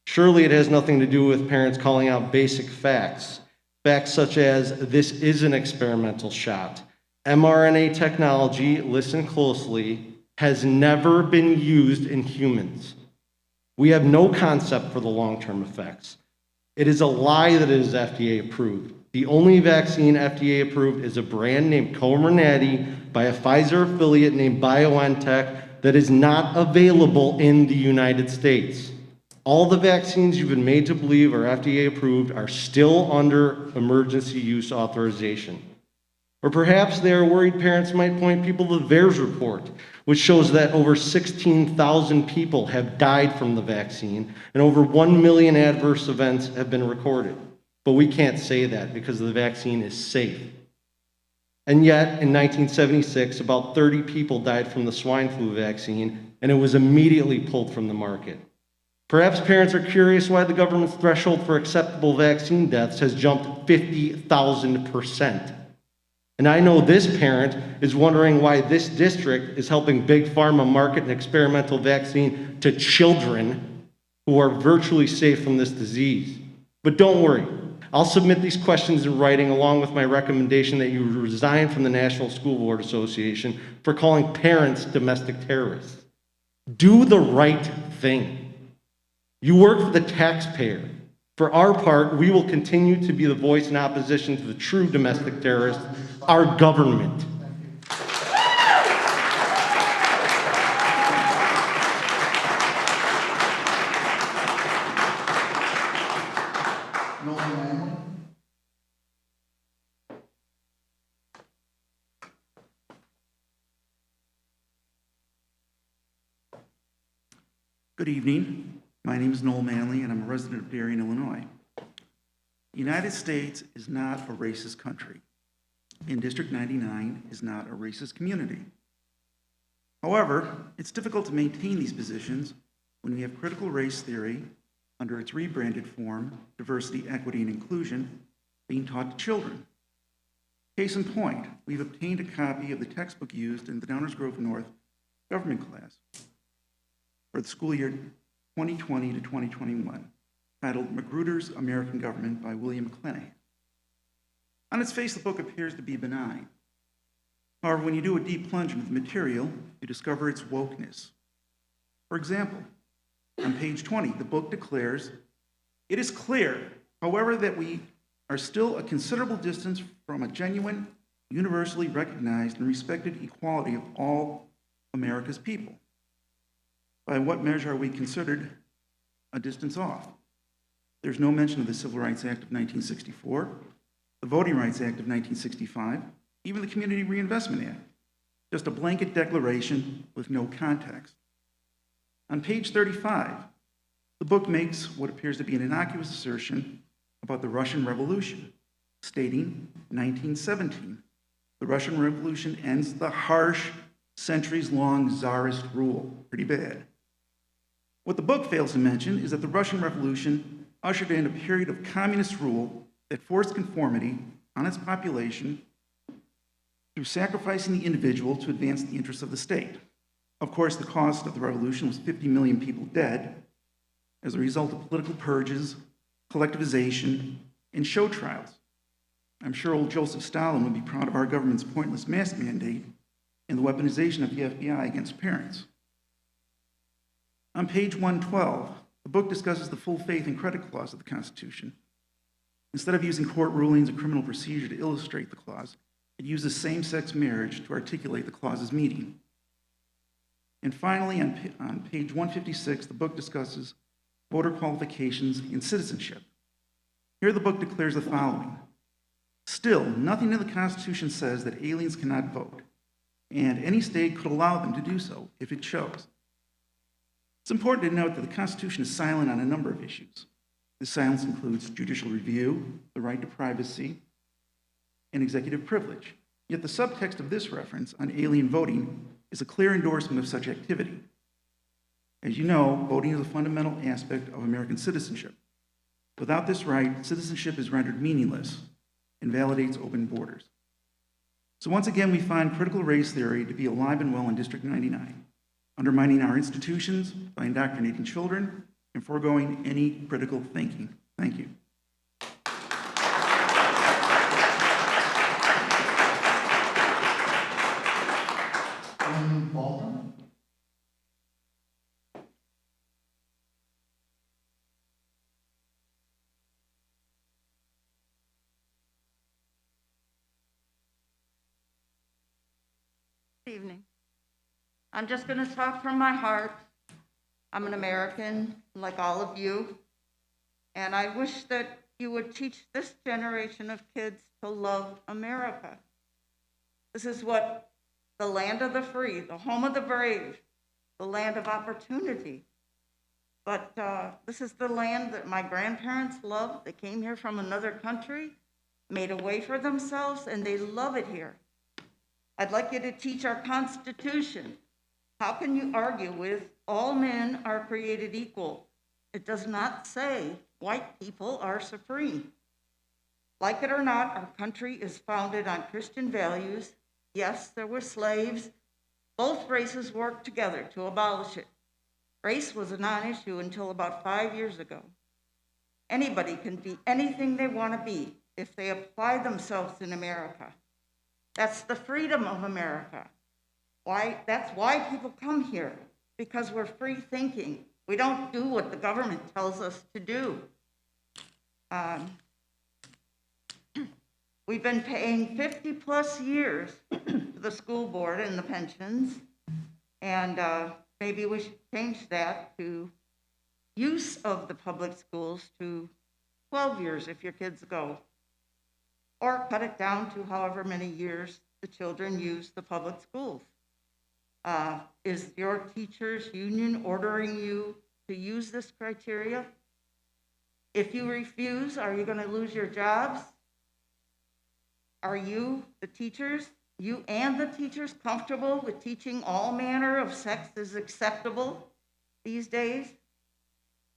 Surely it has nothing to do with parents calling out basic facts. Facts such as, this is an experimental shot. mRNA technology, listen closely, has never been used in humans. We have no concept for the long-term effects. It is a lie that it is FDA approved. The only vaccine FDA approved is a brand named Comirnaty by a Pfizer affiliate named BioNTech, that is not available in the United States. All the vaccines you've been made to believe are FDA approved are still under emergency use authorization. Or perhaps they are worried parents might point people to the VAERS report, which shows that over 16,000 people have died from the vaccine and over 1 million adverse events have been recorded. But we can't say that because the vaccine is safe. And yet, in 1976, about 30 people died from the swine flu vaccine, and it was immediately pulled from the market. Perhaps parents are curious why the government's threshold for acceptable vaccine deaths has jumped 50,000%. And I know this parent is wondering why this district is helping Big Pharma market an experimental vaccine to children who are virtually safe from this disease. But don't worry, I'll submit these questions in writing along with my recommendation that you resign from the National School Board Association for calling parents domestic terrorists. Do the right thing. You work for the taxpayer. For our part, we will continue to be the voice in opposition to the true domestic terrorists, our government. Good evening. My name is Noel Manley, and I'm a resident of Darien, Illinois. The United States is not a racist country, and District 99 is not a racist community. However, it's difficult to maintain these positions when we have critical race theory under its rebranded form, diversity, equity, and inclusion, being taught to children. Case in point, we've obtained a copy of the textbook used in the Downers Grove North government class for the school year 2020 to 2021, titled Magruder's American Government by William McClanahan. On its face, the book appears to be benign. However, when you do a deep plunge into the material, you discover its wokeness. For example, on page 20, the book declares, "It is clear, however, that we are still a considerable distance from a genuine, universally recognized and respected equality of all America's people. By what measure are we considered a distance off? There's no mention of the Civil Rights Act of 1964, the Voting Rights Act of 1965, even the Community Reinvestment Act. Just a blanket declaration with no context." On page 35, the book makes what appears to be an innocuous assertion about the Russian Revolution, stating 1917, the Russian Revolution ends the harsh, centuries-long czarist rule. Pretty bad. What the book fails to mention is that the Russian Revolution ushered in a period of communist rule that forced conformity on its population through sacrificing the individual to advance the interests of the state. Of course, the cost of the revolution was 50 million people dead as a result of political purges, collectivization, and show trials. I'm sure old Joseph Stalin would be proud of our government's pointless mask mandate and the weaponization of the FBI against parents. On page 112, the book discusses the full faith and credit clause of the Constitution. Instead of using court rulings and criminal procedure to illustrate the clause, it uses same-sex marriage to articulate the clause's meaning. And finally, on page 156, the book discusses voter qualifications and citizenship. Here the book declares the following: "Still, nothing in the Constitution says that aliens cannot vote, and any state could allow them to do so if it chose." It's important to note that the Constitution is silent on a number of issues. This silence includes judicial review, the right to privacy, and executive privilege. Yet the subtext of this reference on alien voting is a clear endorsement of such activity. As you know, voting is a fundamental aspect of American citizenship. Without this right, citizenship is rendered meaningless and validates open borders. So once again, we find critical race theory to be alive and well in District 99, undermining our institutions by indoctrinating children and foregoing any critical thinking. Thank you. Baldwin? Good evening. I'm just going to talk from my heart. I'm an American, like all of you, and I wish that you would teach this generation of kids to love America. This is what the land of the free, the home of the brave, the land of opportunity. But this is the land that my grandparents loved. They came here from another country, made a way for themselves, and they love it here. I'd like you to teach our Constitution. How can you argue with all men are created equal? It does not say white people are supreme. Like it or not, our country is founded on Christian values. Yes, there were slaves. Both races worked together to abolish it. Race was a non-issue until about 5 years ago. Anybody can be anything they want to be if they apply themselves in America. That's the freedom of America. That's why people come here, because we're free thinking. We don't do what the government tells us to do. We've been paying 50 plus years to the school board and the pensions, and maybe we should change that to use of the public schools to 12 years if your kids go, or cut it down to however many years the children use the public schools. Is your teachers' union ordering you to use this criteria? If you refuse, are you going to lose your jobs? Are you, the teachers, you and the teachers, comfortable with teaching all manner of sex is acceptable these days?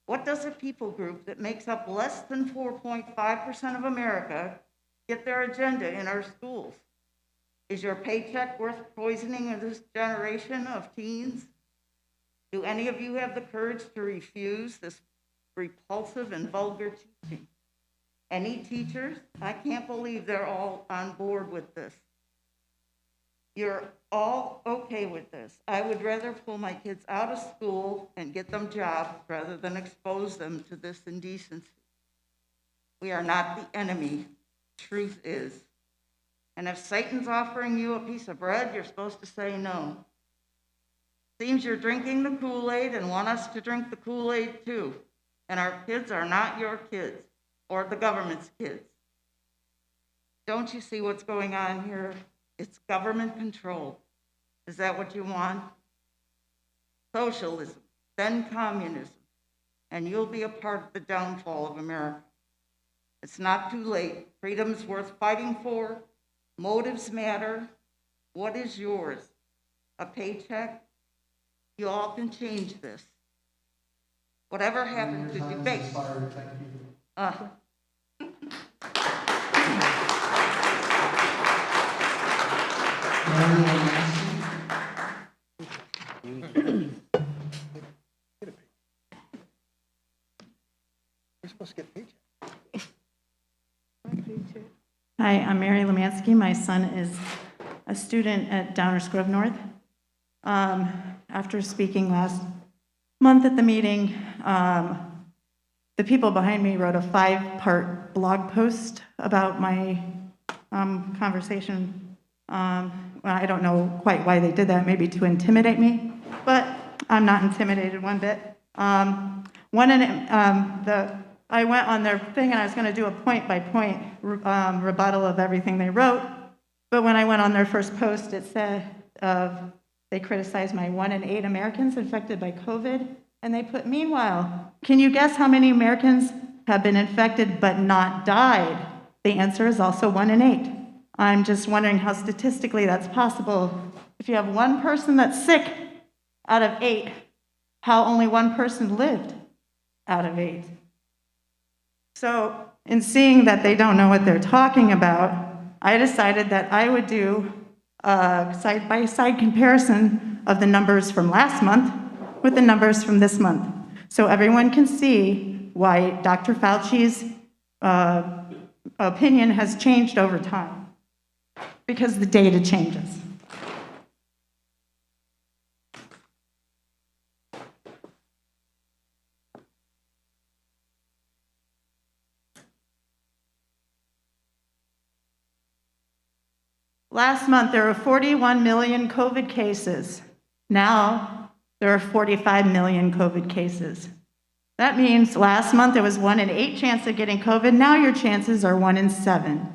What does a people group that makes up less than 4.5% of America get their agenda in our schools? Is your paycheck worth poisoning of this generation of teens? Do any of you have the courage to refuse this repulsive and vulgar teaching? Any teachers? I can't believe they're all on board with this. You're all okay with this. I would rather pull my kids out of school and get them jobs rather than expose them to this indecency. We are not the enemy. Truth is. And if Satan's offering you a piece of bread, you're supposed to say no. Seems you're drinking the Kool-Aid and want us to drink the Kool-Aid too. And our kids are not your kids or the government's kids. Don't you see what's going on here? It's government control. Is that what you want? Socialism, then communism, and you'll be a part of the downfall of America. It's not too late. Freedom's worth fighting for. Motives matter. What is yours? A paycheck? You all can change this. Whatever happened to debate? You're supposed to get paid. Hi, I'm Mary Lemansky. My son is a student at Downers Grove North. After speaking last month at the meeting, the people behind me wrote a 5-part blog post about my conversation. I don't know quite why they did that, maybe to intimidate me, but I'm not intimidated one bit. I went on their thing and I was going to do a point-by-point rebuttal of everything they wrote, but when I went on their first post, it said they criticized my 1 in 8 Americans infected by COVID, and they put, meanwhile, can you guess how many Americans have been infected but not died? The answer is also 1 in 8. I'm just wondering how statistically that's possible. If you have one person that's sick out of 8, how only one person lived out of 8? So in seeing that they don't know what they're talking about, I decided that I would do a side-by-side comparison of the numbers from last month with the numbers from this month, so everyone can see why Dr. Fauci's opinion has changed over time, because the data changes. Last month, there were 41 million COVID cases. Now, there are 45 million COVID cases. That means last month there was 1 in 8 chance of getting COVID. Now your chances are 1 in 7.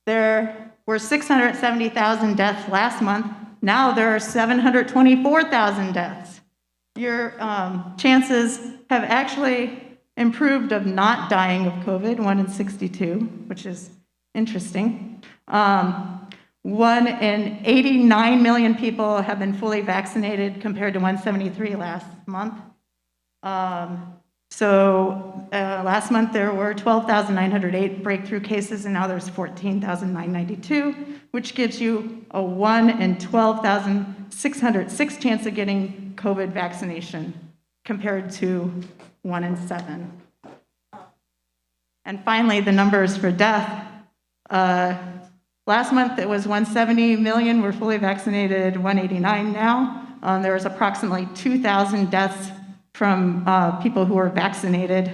There were 670,000 deaths last month. Now there are 724,000 deaths. Your chances have actually improved of not dying of COVID, 1 in 62, which is interesting. 1 in 89 million people have been fully vaccinated compared to 173 last month. Last month there were 12,908 breakthrough cases, and now there's 14,992, which gives you a 1 in 12,606 chance of getting COVID vaccination compared to 1 in 7. And finally, the numbers for death. Last month it was 170 million were fully vaccinated, 189 now. There was approximately 2,000 deaths from people who were vaccinated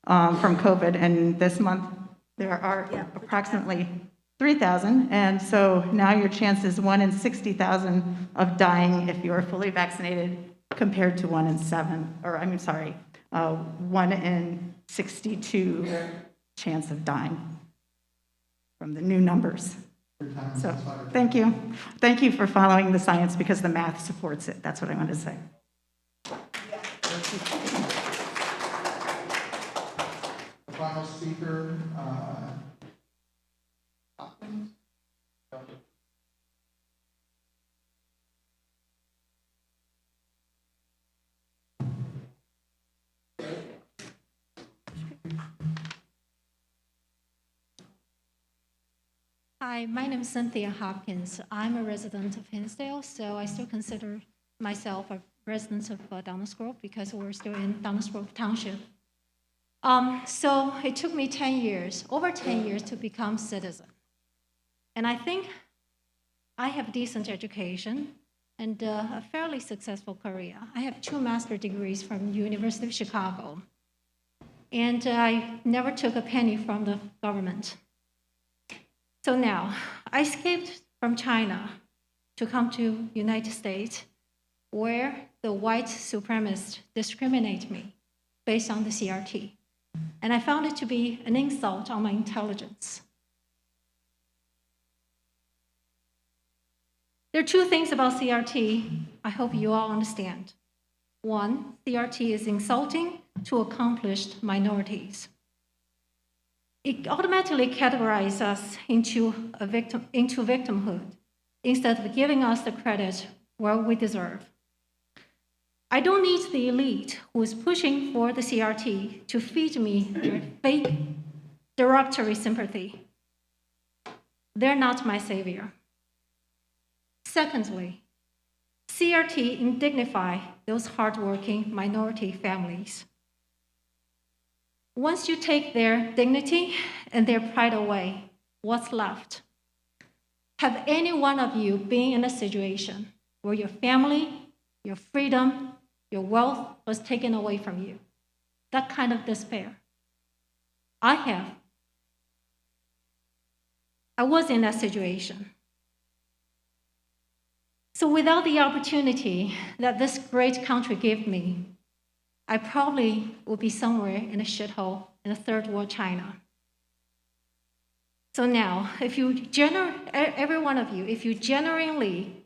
from COVID, and this month there are approximately 3,000, and so now your chance is 1 in 60,000 of dying if you are fully vaccinated compared to 1 in 7, or I'm sorry, 1 in 62 chance of dying from the new numbers. So thank you. Thank you for following the science because the math supports it. That's what I wanted to say. The final speaker, Hi, my name is Cynthia Hopkins. I'm a resident of Hinsdale, so I still consider myself a resident of Downers Grove because we're still in Downers Grove Township. So it took me 10 years, over 10 years to become citizen. And I think I have decent education and a fairly successful career. I have 2 master's degrees from University of Chicago. And I never took a penny from the government. So now, I escaped from China to come to United States, where the white supremacists discriminate me based on the CRT. And I found it to be an insult on my intelligence. There are 2 things about CRT I hope you all understand. 1, CRT is insulting to accomplished minorities. It automatically categorizes us into victimhood instead of giving us the credit where we deserve. I don't need the elite who is pushing for the CRT to feed me their fake derogatory sympathy. They're not my savior. Secondly, CRT indignify those hardworking minority families. Once you take their dignity and their pride away, what's left? Have any one of you been in a situation where your family, your freedom, your wealth was taken away from you? That kind of despair. I have. I was in that situation. So without the opportunity that this great country gave me, I probably would be somewhere in a shithole in a third world China. So now, if you every one of you, if you genuinely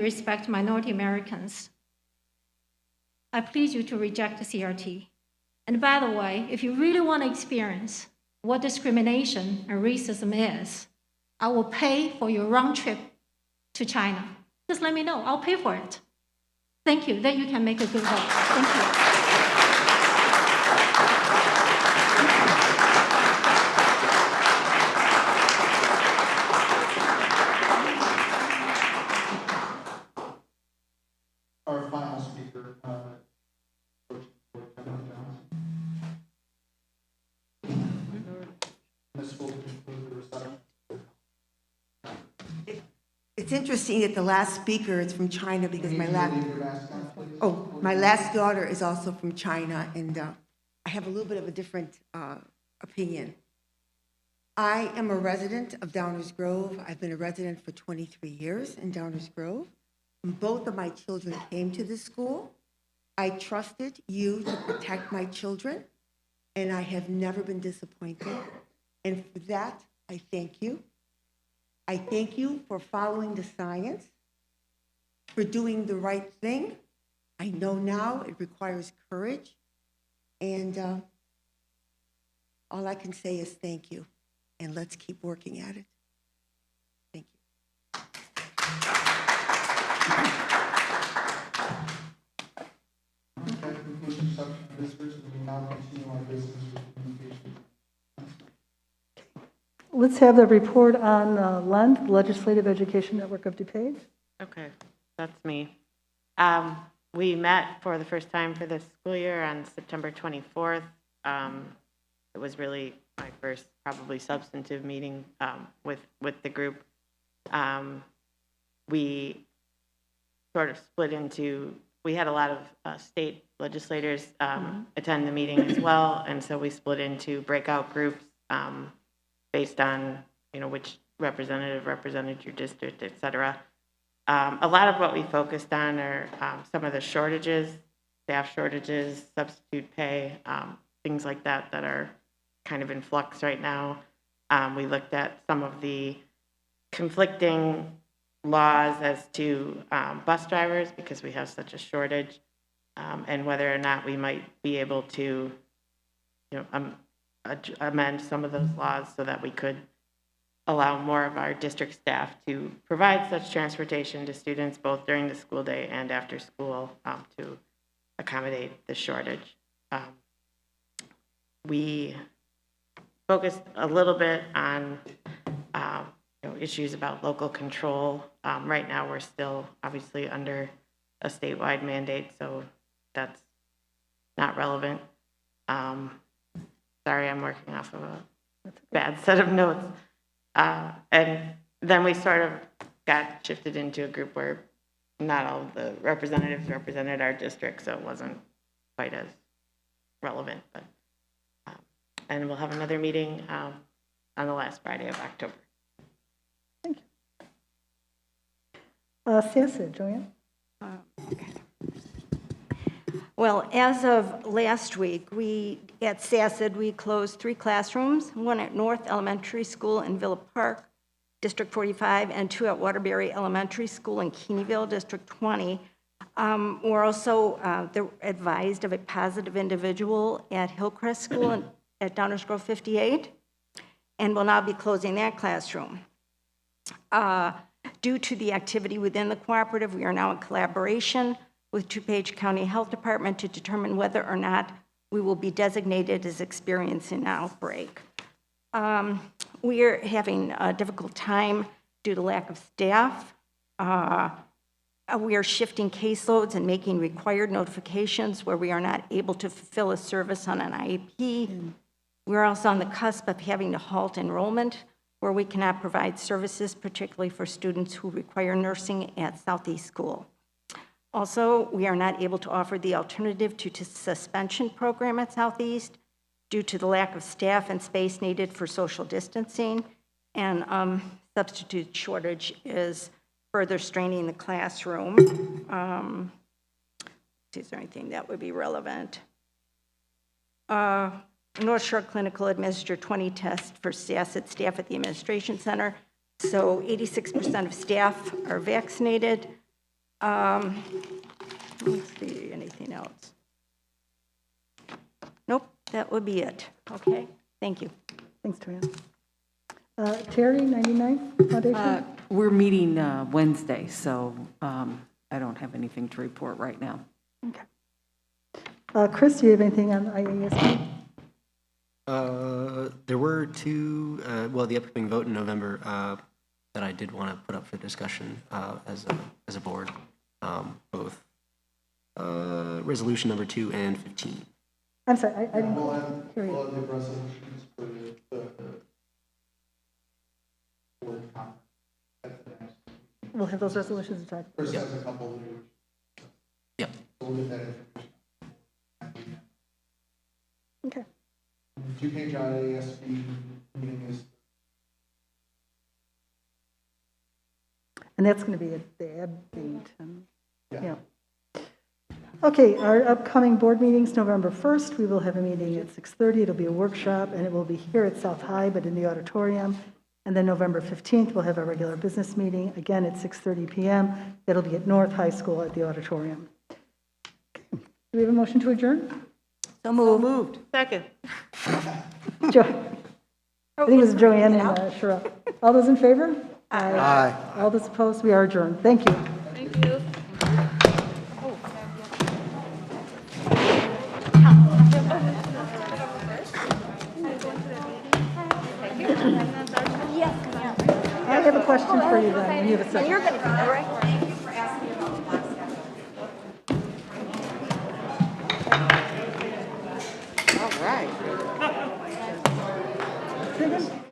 respect minority Americans, I plead you to reject the CRT. And by the way, if you really want to experience what discrimination and racism is, I will pay for your round trip to China. Just let me know, I'll pay for it. Thank you, then you can make a good vote. Thank you. our final speaker, It's interesting that the last speaker is from China because my last daughter is also from China, and I have a little bit of a different opinion. I am a resident of Downers Grove. I've been a resident for 23 years in Downers Grove. Both of my children came to this school. I trusted you to protect my children, and I have never been disappointed. And for that, I thank you. I thank you for following the science, for doing the right thing. I know now it requires courage, and all I can say is thank you, and let's keep working at it. Thank you. That concludes reception of visitors. We will now continue our business with communication. Let's have the report on LEND, Legislative Education Network of DuPage. Okay, that's me. We met for the first time for this school year on September 24th. It was really my first probably substantive meeting with the group. We sort of split into, we had a lot of state legislators attend the meeting as well, and so we split into breakout groups based on, you know, which representative represented your district, et cetera. A lot of what we focused on are some of the shortages, staff shortages, substitute pay, things like that that are kind of in flux right now. We looked at some of the conflicting laws as to bus drivers because we have such a shortage, and whether or not we might be able to, you know, amend some of those laws so that we could allow more of our district staff to provide such transportation to students both during the school day and after school to accommodate the shortage. We focused a little bit on you know, issues about local control. Right now we're still obviously under a statewide mandate, so that's not relevant. Sorry, I'm working off of a bad set of notes. And then we sort of got shifted into a group where not all of the representatives represented our district, so it wasn't quite as relevant. But and we'll have another meeting on the last Friday of October. Thank you. CSD, Joanne? Well, as of last week, at SACID, we closed 3 classrooms, one at North Elementary School in Villa Park, District 45, and 2 at Waterbury Elementary School in Keeneyville, District 20. We're also advised of a positive individual at Hillcrest School at Downers Grove 58, and will now be closing that classroom. Due to the activity within the cooperative, we are now in collaboration with DuPage County Health Department to determine whether or not we will be designated as experiencing an outbreak. We are having a difficult time due to lack of staff. We are shifting caseloads and making required notifications where we are not able to fulfill a service on an IEP. We're also on the cusp of having to halt enrollment where we cannot provide services, particularly for students who require nursing at Southeast School. Also, we are not able to offer the alternative to suspension program at Southeast due to the lack of staff and space needed for social distancing, and substitute shortage is further straining the classroom. Is there anything that would be relevant? North Shore Clinical administered 20 tests for SACID staff at the administration center, so 86% of staff are vaccinated. Let's see, anything else? Nope, that would be it. Okay, thank you. Thanks, Joanne. Terry, 99 Foundation? We're meeting Wednesday, so I don't have anything to report right now. Okay. Chris, do you have anything on IASB? There were 2, well, the upcoming vote in November that I did want to put up for discussion as a board, both resolution number 2 and 15. I'm sorry, I didn't hear you. We'll have the resolutions for the board conference at the next meeting. We'll have those resolutions to talk. Chris has a couple of them. Yep. So we'll get that information. Okay. DuPage IASB meeting is And that's going to be at the Abington. Yeah. Okay, our upcoming board meetings, November 1st, we will have a meeting at 6:30. It'll be a workshop, and it will be here at South High, but in the auditorium. And then November 15th, we'll have our regular business meeting, again at 6:30 p.m. It'll be at North High School at the auditorium. Okay. Do we have a motion to adjourn? So moved. Second. I think it was Joanne and Cheryl. All those in favor? Aye. All those opposed? We are adjourned. Thank you. Thank you. I have a question for you then, when you have a second. You're going to be there, right? Thank you for asking about the class schedule. All right. Say again?